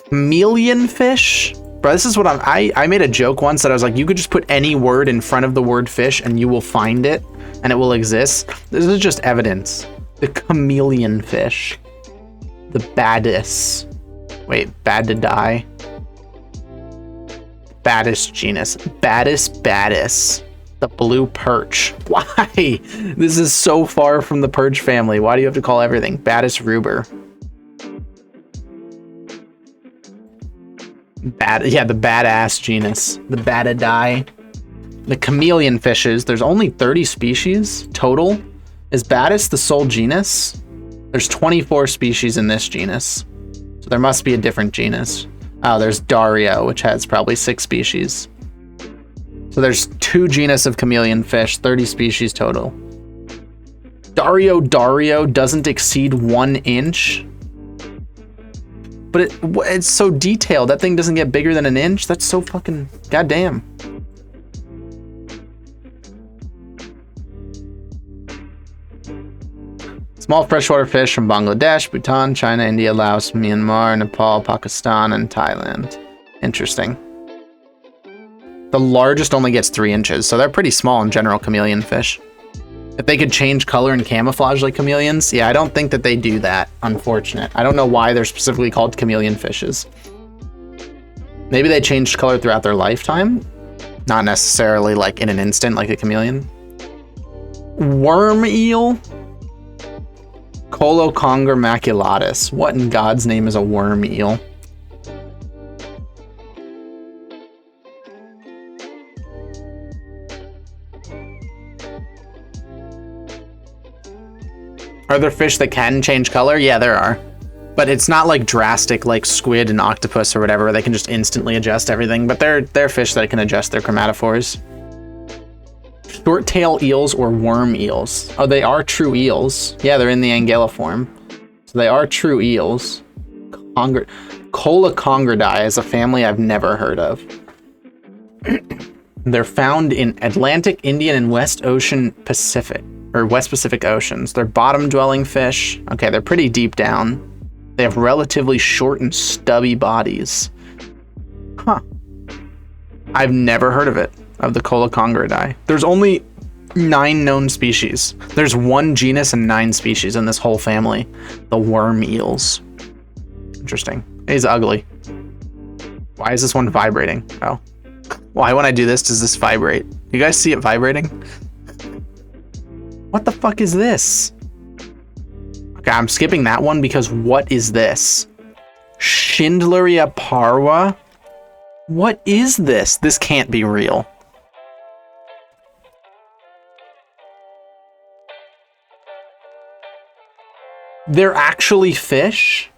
Chameleon fish? Bro, this is what I made a joke once that I was like, you could just put any word in front of the word fish and you will find it and it will exist. This is just evidence. The chameleon fish. The Baddis. Wait, Baddidae. Baddis genus. Baddis. The blue perch. Why? This is so far from the perch family. Why do you have to call everything Baddis ruber? Yeah, the badass genus. The Baddidae. The chameleon fishes. There's only 30 species total. Is Baddis the sole genus? There's 24 species in this genus. So there must be a different genus. Oh, there's Dario, which has probably 6 species. So there's 2 genus of chameleon fish, 30 species total. Dario doesn't exceed 1 inch. But it's so detailed. That thing doesn't get bigger than an inch. That's so fucking goddamn. Small freshwater fish from Bangladesh, Bhutan, China, India, Laos, Myanmar, Nepal, Pakistan, and Thailand. Interesting. The largest only gets 3 inches, so they're pretty small in general, chameleon fish. If they could change color and camouflage like chameleons, yeah, I don't think that they do that. Unfortunate. I don't know why they're specifically called chameleon fishes. Maybe they changed color throughout their lifetime, not necessarily like in an instant like a chameleon. Worm eel. Coloconger maculatus. What in God's name is a worm eel? Are there fish that can change color? Yeah, there are. But it's not like drastic like squid and octopus or whatever, where they can just instantly adjust everything. But they're fish that can adjust their chromatophores. Short tail eels or worm eels. Oh, they are true eels. Yeah, they're in the angelliform. So they are true eels. Colocongridae is a family I've never heard of. They're found in Atlantic, Indian, and West Pacific Oceans. They're bottom-dwelling fish. Okay, they're pretty deep down. They have relatively short and stubby bodies. Huh. I've never heard of it. Of the Colocongridae. There's only 9 known species. There's 1 genus and 9 species in this whole family. The worm eels. Interesting. He's ugly. Why is this one vibrating? Oh. Why when I do this does this vibrate? You guys see it vibrating? What the fuck is this? Okay, I'm skipping that one because what is this? Schindleria parva? What is this? This can't be real. They're actually fish?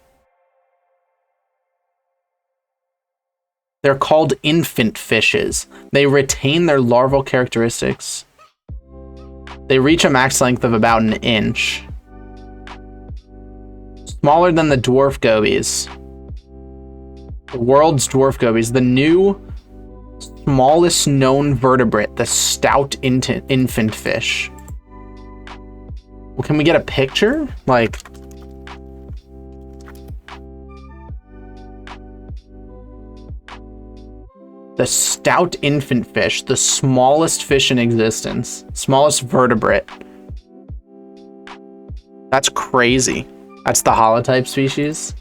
They're called infant fishes. They retain their larval characteristics. They reach a max length of about 1 inch. Smaller than the dwarf gobies. The world's dwarf gobies. The new smallest known vertebrate, the stout infant fish. Well, can we get a picture? Like... The stout infant fish, the smallest fish in existence, smallest vertebrate. That's crazy. That's the holotype species.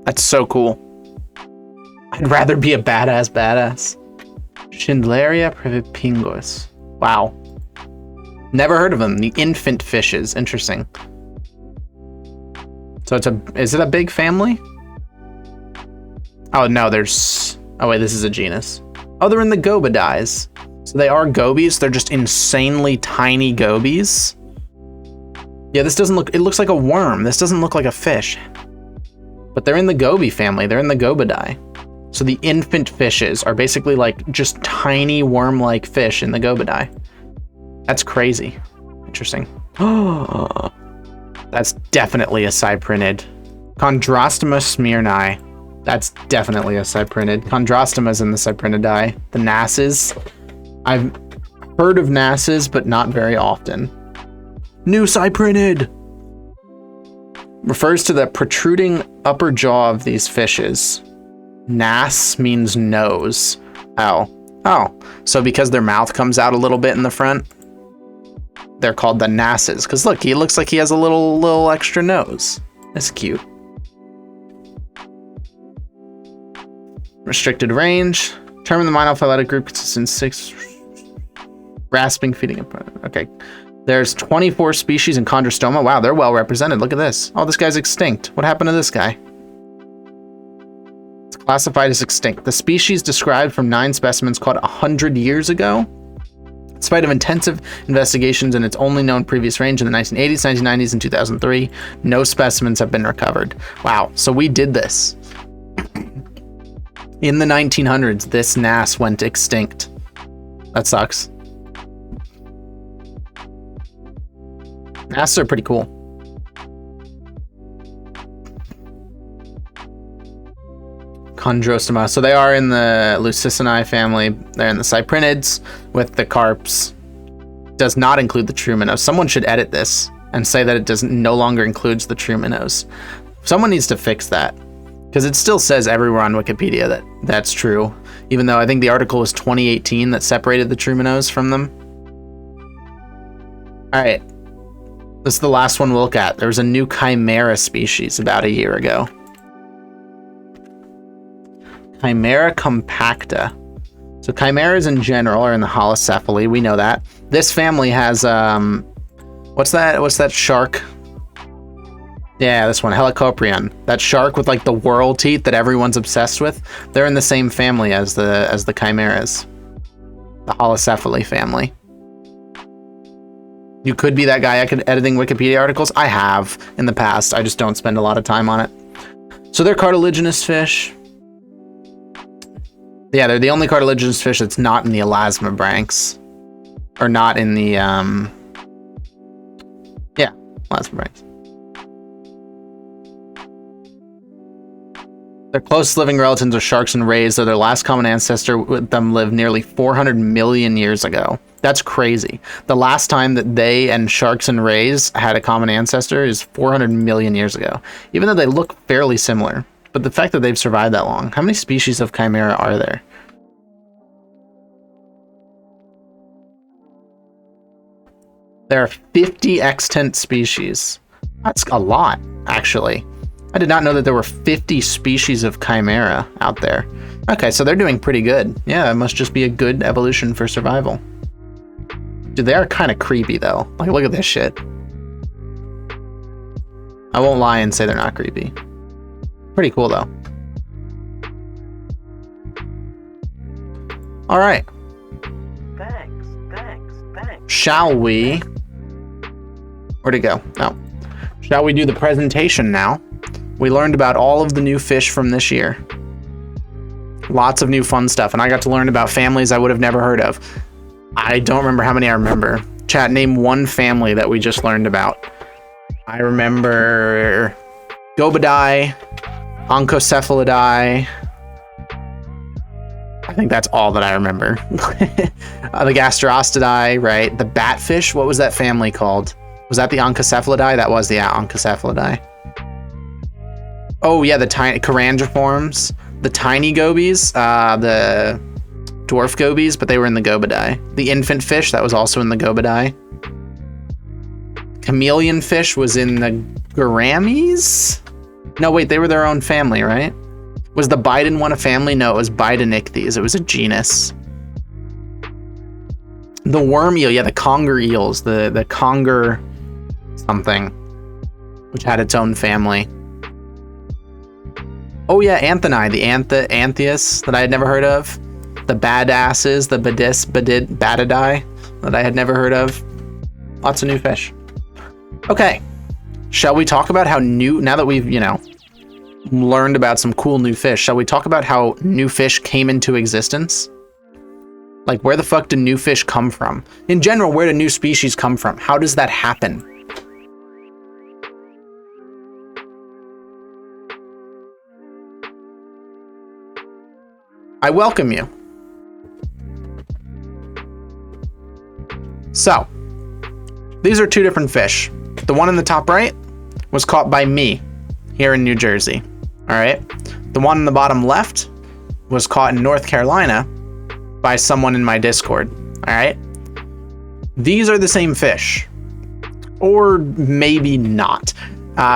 That's so cool. I'd rather be a badass. Schindleria previpingus. Wow. Never heard of them. The infant fishes. Interesting. So is it a big family? Oh no, oh wait, this is a genus. Oh, they're in the Gobiidaes. So they are gobies, they're just insanely tiny gobies. Yeah, this doesn't look, it looks like a worm. This doesn't look like a fish. But they're in the goby family, they're in the Gobiidae. So the infant fishes are basically like just tiny worm-like fish in the Gobiidae. That's crazy. Interesting. Oh, that's definitely a cyprinid. Chondrostoma smirni. That's definitely a cyprinid. Chondrostoma's in the cyprinidae. The nasses. I've heard of nasses, but not very often. New cyprinid! Refers to the protruding upper jaw of these fishes. Nas means nose. Oh. So because their mouth comes out a little bit in the front, they're called the nasses. Because look, he looks like he has a little extra nose. That's cute. Restricted range. Term in the monophyletic group consists in 6 grasping, feeding. Okay. There's 24 species in Chondrostoma. Wow, they're well represented. Look at this. Oh, this guy's extinct. What happened to this guy? It's classified as extinct. The species described from 9 specimens caught 100 years ago. In spite of intensive investigations in its only known previous range in the 1980s, 1990s, and 2003, no specimens have been recovered. Wow, so we did this. In the 1900s, this NAS went extinct. That sucks. NAS are pretty cool. Chondrostoma. So they are in the Lucicinae family. They're in the cyprinids with the carps. Does not include the true minnows. Someone should edit this and say that it no longer includes the true minnows. Someone needs to fix that. Because it still says everywhere on Wikipedia that that's true, even though I think the article was 2018 that separated the true minnows from them. All right, this is the last one we'll look at. There was a new chimera species about a year ago. Chimera compacta. So chimeras in general are in the holocephali. We know that. This family has what's that shark? Yeah, this one, Helicoprion. That shark with like the whorl teeth that everyone's obsessed with. They're in the same family as the chimeras. The holocephali family. You could be that guy editing Wikipedia articles. I have in the past. I just don't spend a lot of time on it. So they're cartilaginous fish. Yeah, they're the only cartilaginous fish that's not in the elasmobranchs. Or not in the yeah, elasmobranchs. Their closest living relatives are sharks and rays, though their last common ancestor with them lived nearly 400 million years ago. That's crazy. The last time that they and sharks and rays had a common ancestor is 400 million years ago, even though they look fairly similar. But the fact that they've survived that long, how many species of chimera are there? There are 50 extant species. That's a lot, actually. I did not know that there were 50 species of chimera out there. Okay, so they're doing pretty good. Yeah, it must just be a good evolution for survival. Dude, they are kind of creepy, though. Like, look at this shit. I won't lie and say they're not creepy. Pretty cool, though. All right. Thanks. Shall we? Where'd it go? Oh. Shall we do the presentation now? We learned about all of the new fish from this year. Lots of new fun stuff, and I got to learn about families I would have never heard of. I don't remember how many I remember. Chat, name one family that we just learned about. I remember Gobiidae, Oncocephalidae. I think that's all that I remember. The Gasterostidae, right? The batfish, what was that family called? Was that the Oncocephalidae? That was the Oncocephalidae. Oh yeah, the tiny Carangiforms. The tiny gobies, the dwarf gobies, but they were in the gobidae. The infant fish, that was also in the gobidae. Chameleon fish was in the gouramis? No, wait, they were their own family, right? Was the Biden one a family? No, it was Bidenichthyes. It was a genus. The worm eel, yeah, the conger eels, the conger something, which had its own family. Oh yeah, Anthini, the Anthias that I had never heard of. The badasses, the badidae that I had never heard of. Lots of new fish. Okay, shall we talk about how now that we've, learned about some cool new fish, shall we talk about how new fish came into existence? Like, where the fuck do new fish come from? In general, where do new species come from? How does that happen? I welcome you. So, these are two different fish. The one in the top right was caught by me here in New Jersey. All right. The one in the bottom left was caught in North Carolina by someone in my Discord. All right. These are the same fish, or maybe not.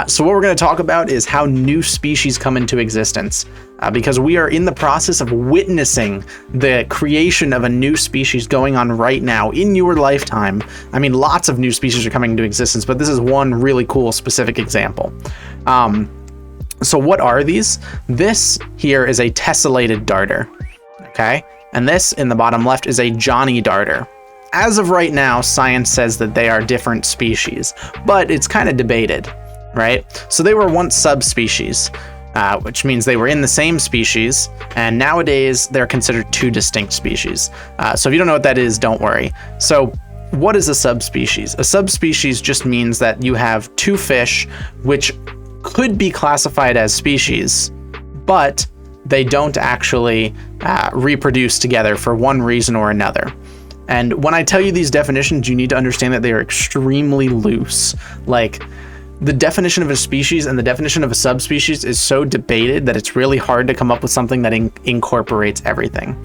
So what we're going to talk about is how new species come into existence, because we are in the process of witnessing the creation of a new species going on right now in your lifetime. I mean, lots of new species are coming into existence, but this is one really cool specific example. So what are these? This here is a tessellated darter, okay? And this in the bottom left is a Johnny darter. As of right now, science says that they are different species, but it's kind of debated, right? So they were once subspecies, which means they were in the same species, and nowadays they're considered two distinct species. So if you don't know what that is, don't worry. So what is a subspecies? A subspecies just means that you have two fish which could be classified as species, but they don't actually reproduce together for one reason or another. And when I tell you these definitions, you need to understand that they are extremely loose. Like, the definition of a species and the definition of a subspecies is so debated that it's really hard to come up with something that incorporates everything.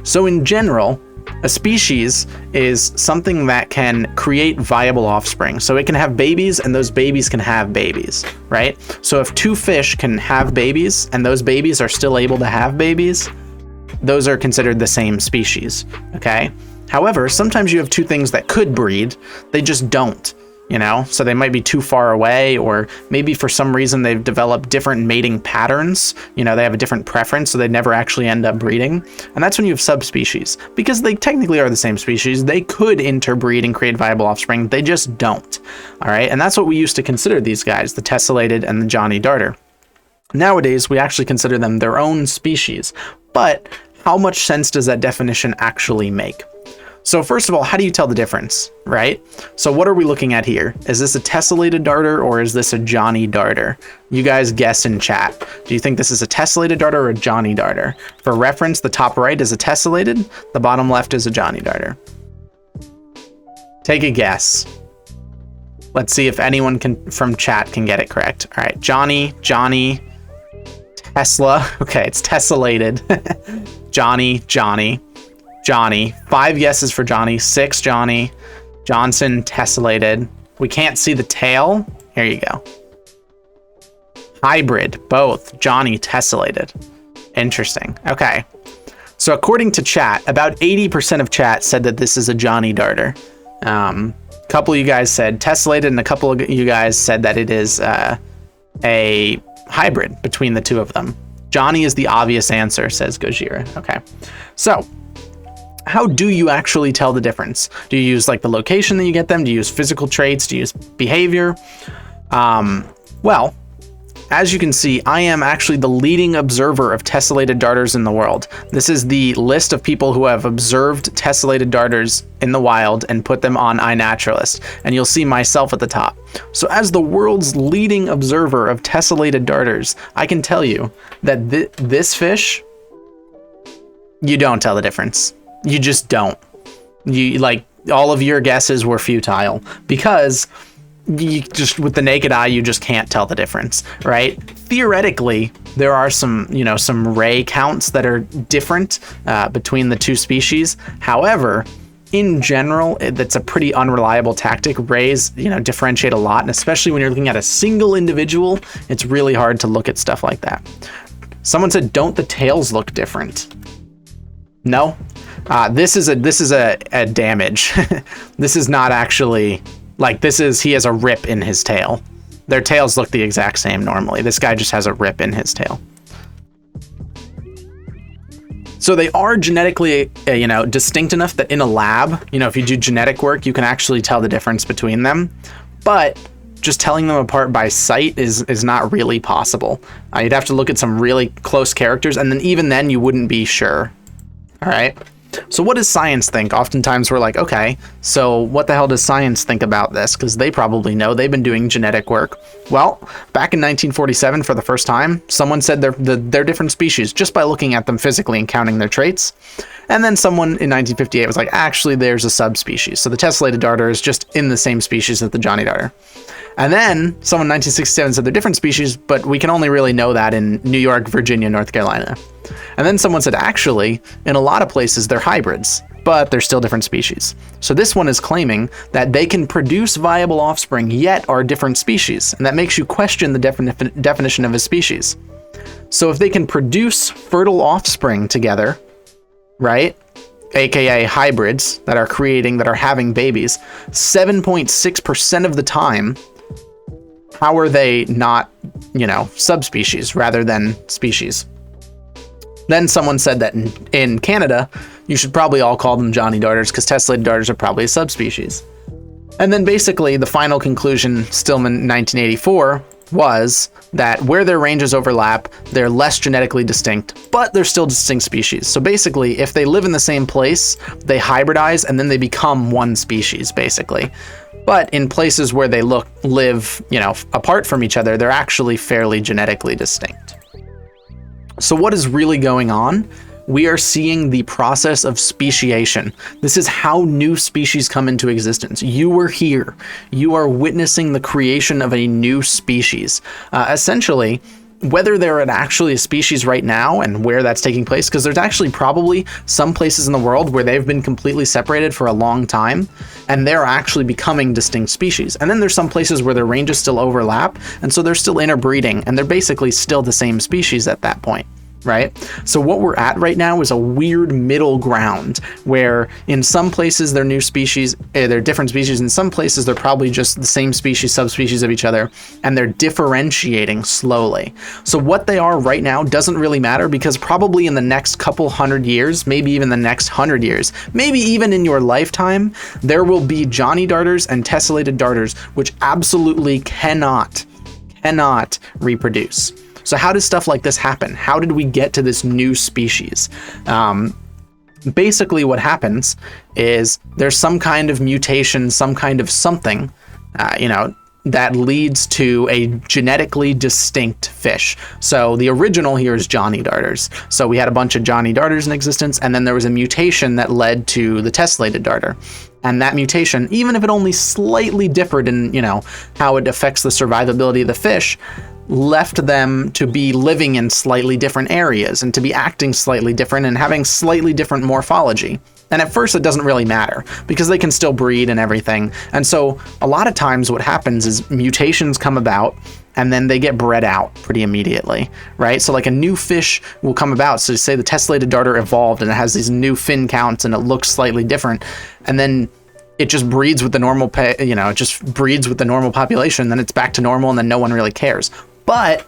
So in general, a species is something that can create viable offspring. So it can have babies, and those babies can have babies, right? So if two fish can have babies and those babies are still able to have babies, those are considered the same species, okay? However, sometimes you have two things that could breed, they just don't, so they might be too far away, or maybe for some reason they've developed different mating patterns, they have a different preference, so they never actually end up breeding. And that's when you have subspecies, because they technically are the same species. They could interbreed and create viable offspring, they just don't. All right, and that's what we used to consider these guys, the tessellated and the Johnny darter. Nowadays, we actually consider them their own species, but how much sense does that definition actually make? So first of all, how do you tell the difference, right? So what are we looking at here? Is this a tessellated darter or is this a Johnny darter? You guys guess in chat. Do you think this is a tessellated darter or a Johnny darter? For reference, the top right is a tessellated, the bottom left is a Johnny darter. Take a guess. Let's see if anyone from chat can get it correct. All right, Johnny, Tesla. Okay, it's tessellated. Johnny. 5 guesses for Johnny. 6 Johnny. Johnson tessellated. We can't see the tail. Here you go. Hybrid, both. Johnny tessellated. Interesting. Okay. So according to chat, about 80% of chat said that this is a Johnny darter. A couple of you guys said tessellated, and a couple of you guys said that it is a hybrid between the two of them. Johnny is the obvious answer, says Gojira. Okay. So how do you actually tell the difference? Do you use like the location that you get them? Do you use physical traits? Do you use behavior? Well, as you can see, I am actually the leading observer of tessellated darters in the world. This is the list of people who have observed tessellated darters in the wild and put them on iNaturalist, and you'll see myself at the top. So as the world's leading observer of tessellated darters, I can tell you that this fish, you don't tell the difference. You just don't. All of your guesses were futile, because you just, with the naked eye, you just can't tell the difference, right? theoretically, there are some, some ray counts that are different between the two species. However, in general, that's a pretty unreliable tactic. Rays, differentiate a lot, and especially when you're looking at a single individual, it's really hard to look at stuff like that. Someone said, "Don't the tails look different?" No, this is a damage. This is not actually like he has a rip in his tail. Their tails look the exact same normally. This guy just has a rip in his tail. So they are genetically, distinct enough that in a lab, if you do genetic work, you can actually tell the difference between them. But just telling them apart by sight is not really possible. You'd have to look at some really close characters, and then even then you wouldn't be sure. All right. So what does science think? Oftentimes we're like, okay, so what the hell does science think about this? Because they probably know. They've been doing genetic work. Well, back in 1947, for the first time, someone said they're different species just by looking at them physically and counting their traits. And then someone in 1958 was like, actually, there's a subspecies. So the tessellated darter is just in the same species as the Johnny darter. And then someone in 1967 said they're different species, but we can only really know that in New York, Virginia, North Carolina. And then someone said, actually, in a lot of places, they're hybrids, but they're still different species. So this one is claiming that they can produce viable offspring, yet are different species. And that makes you question the definition of a species. So if they can produce fertile offspring together, right? AKA hybrids that are having babies, 7.6% of the time, how are they not, subspecies rather than species? Then someone said that in Canada, you should probably all call them Johnny darters because tessellated darters are probably a subspecies. And then basically the final conclusion, Stillman 1984, was that where their ranges overlap, they're less genetically distinct, but they're still distinct species. So basically, if they live in the same place, they hybridize and then they become one species, basically. But in places where they live, apart from each other, they're actually fairly genetically distinct. So what is really going on? We are seeing the process of speciation. This is how new species come into existence. You were here. You are witnessing the creation of a new species. Essentially, whether they're actually a species right now and where that's taking place, because there's actually probably some places in the world where they've been completely separated for a long time, and they're actually becoming distinct species. And then there's some places where their ranges still overlap, and so they're still interbreeding, and they're basically still the same species at that point. Right? So what we're at right now is a weird middle ground where in some places they're new species, they're different species. In some places they're probably just the same species, subspecies of each other, and they're differentiating slowly. So what they are right now doesn't really matter because probably in the next couple hundred years, maybe even the next 100 years, maybe even in your lifetime, there will be Johnny darters and tessellated darters which absolutely cannot reproduce. So how does stuff like this happen? How did we get to this new species? Basically what happens is there's some kind of mutation, some kind of something, that leads to a genetically distinct fish. So the original here is Johnny darters. So we had a bunch of Johnny darters in existence, and then there was a mutation that led to the tessellated darter. And that mutation, even if it only slightly differed in, how it affects the survivability of the fish, left them to be living in slightly different areas and to be acting slightly different and having slightly different morphology. And at first it doesn't really matter because they can still breed and everything. And so a lot of times what happens is mutations come about and then they get bred out pretty immediately, right? So like a new fish will come about. So say the tessellated darter evolved and it has these new fin counts and it looks slightly different. And then it just breeds with the normal, it just breeds with the normal population. Then it's back to normal and then no one really cares. But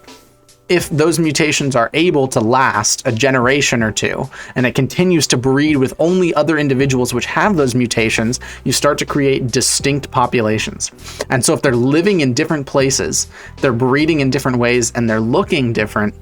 if those mutations are able to last a generation or two, and it continues to breed with only other individuals which have those mutations, you start to create distinct populations. And so if they're living in different places, they're breeding in different ways, and they're looking different,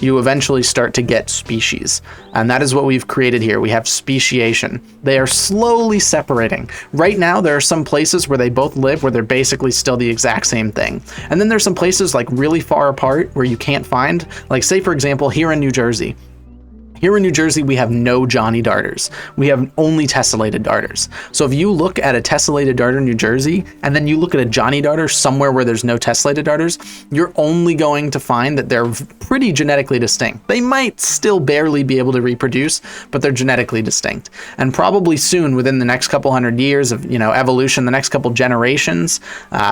you eventually start to get species. And that is what we've created here. We have speciation. They are slowly separating. Right now, there are some places where they both live where they're basically still the exact same thing. And then there's some places like really far apart where you can't find, like say for example, here in New Jersey. Here in New Jersey, we have no Johnny darters. We have only tessellated darters. So if you look at a tessellated darter in New Jersey, and then you look at a Johnny darter somewhere where there's no tessellated darters, you're only going to find that they're pretty genetically distinct. They might still barely be able to reproduce, but they're genetically distinct. And probably soon, within the next couple hundred years of evolution, the next couple generations,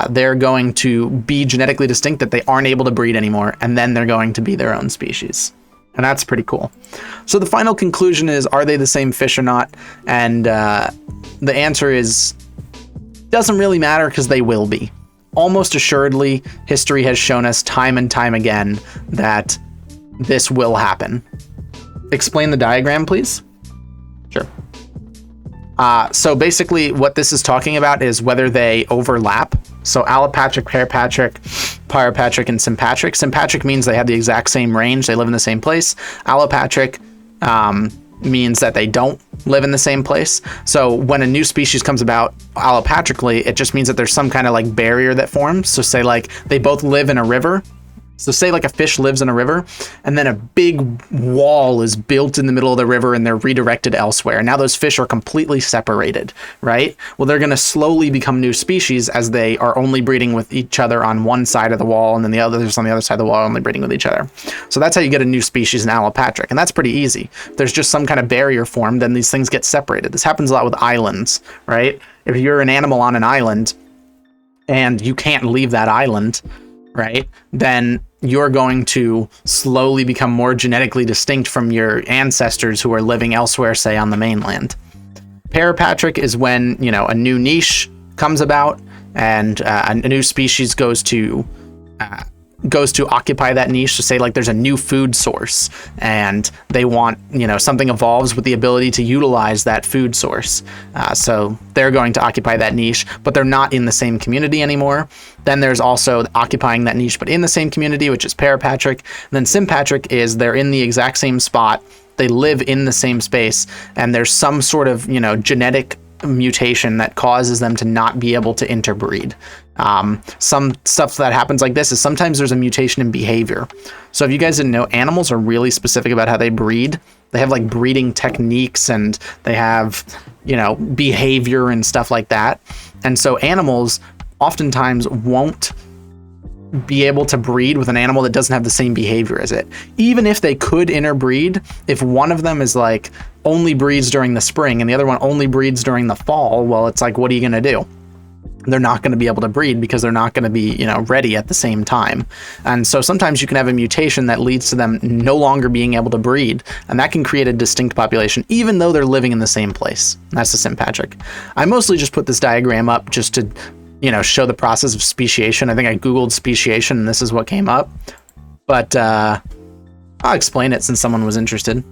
they're going to be genetically distinct that they aren't able to breed anymore, and then they're going to be their own species. And that's pretty cool. So the final conclusion is, are they the same fish or not? And the answer is, doesn't really matter, because they will be. Almost assuredly, history has shown us time and time again that this will happen. Explain the diagram, please. Sure. So basically what this is talking about is whether they overlap. So allopatric, parapatric, parapatric, and sympatric. Sympatric means they have the exact same range. They live in the same place. Allopatric means that they don't live in the same place. So when a new species comes about allopatrically, it just means that there's some kind of like barrier that forms. So say like they both live in a river. So say like a fish lives in a river, and then a big wall is built in the middle of the river and they're redirected elsewhere. Now those fish are completely separated, right? Well, they're going to slowly become new species as they are only breeding with each other on one side of the wall, and then the others on the other side of the wall only breeding with each other. So that's how you get a new species in allopatric, and that's pretty easy. If there's just some kind of barrier formed, then these things get separated. This happens a lot with islands, right? If you're an animal on an island and you can't leave that island, right, then you're going to slowly become more genetically distinct from your ancestors who are living elsewhere, say on the mainland. Parapatric is when, a new niche comes about and a new species goes to occupy that niche. So say like there's a new food source and they want, something evolves with the ability to utilize that food source. So they're going to occupy that niche, but they're not in the same community anymore. Then there's also occupying that niche, but in the same community, which is parapatric. And then sympatric is they're in the exact same spot. They live in the same space, and there's some sort of, genetic mutation that causes them to not be able to interbreed. Some stuff that happens like this is sometimes there's a mutation in behavior. So if you guys didn't know, animals are really specific about how they breed. They have like breeding techniques, and they have, behavior and stuff like that. And so animals oftentimes won't be able to breed with an animal that doesn't have the same behavior as it. Even if they could interbreed, if one of them is like only breeds during the spring and the other one only breeds during the fall, well, it's like, what are you going to do? They're not going to be able to breed because they're not going to be, ready at the same time. And so sometimes you can have a mutation that leads to them no longer being able to breed, and that can create a distinct population, even though they're living in the same place. That's the sympatric. I mostly just put this diagram up just to show the process of speciation. I think I Googled speciation and this is what came up, but I'll explain it since someone was interested.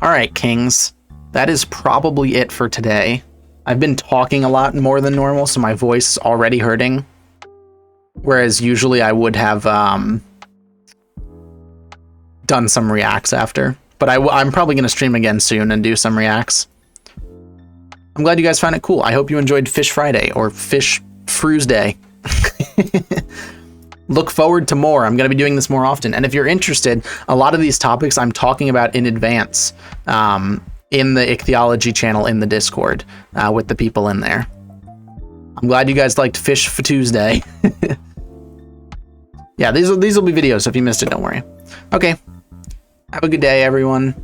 All right, kings, that is probably it for today. I've been talking a lot more than normal, so my voice is already hurting, whereas usually I would have done some reacts after, but I'm probably going to stream again soon and do some reacts. I'm glad you guys found it cool. I hope you enjoyed Fish Friday or Fish Frues Day. Look forward to more. I'm going to be doing this more often. And if you're interested, a lot of these topics I'm talking about in advance in the ichthyology channel in the Discord with the people in there. I'm glad you guys liked Fish for Tuesday. Yeah, these will be videos, so if you missed it, don't worry. Okay. Have a good day, everyone.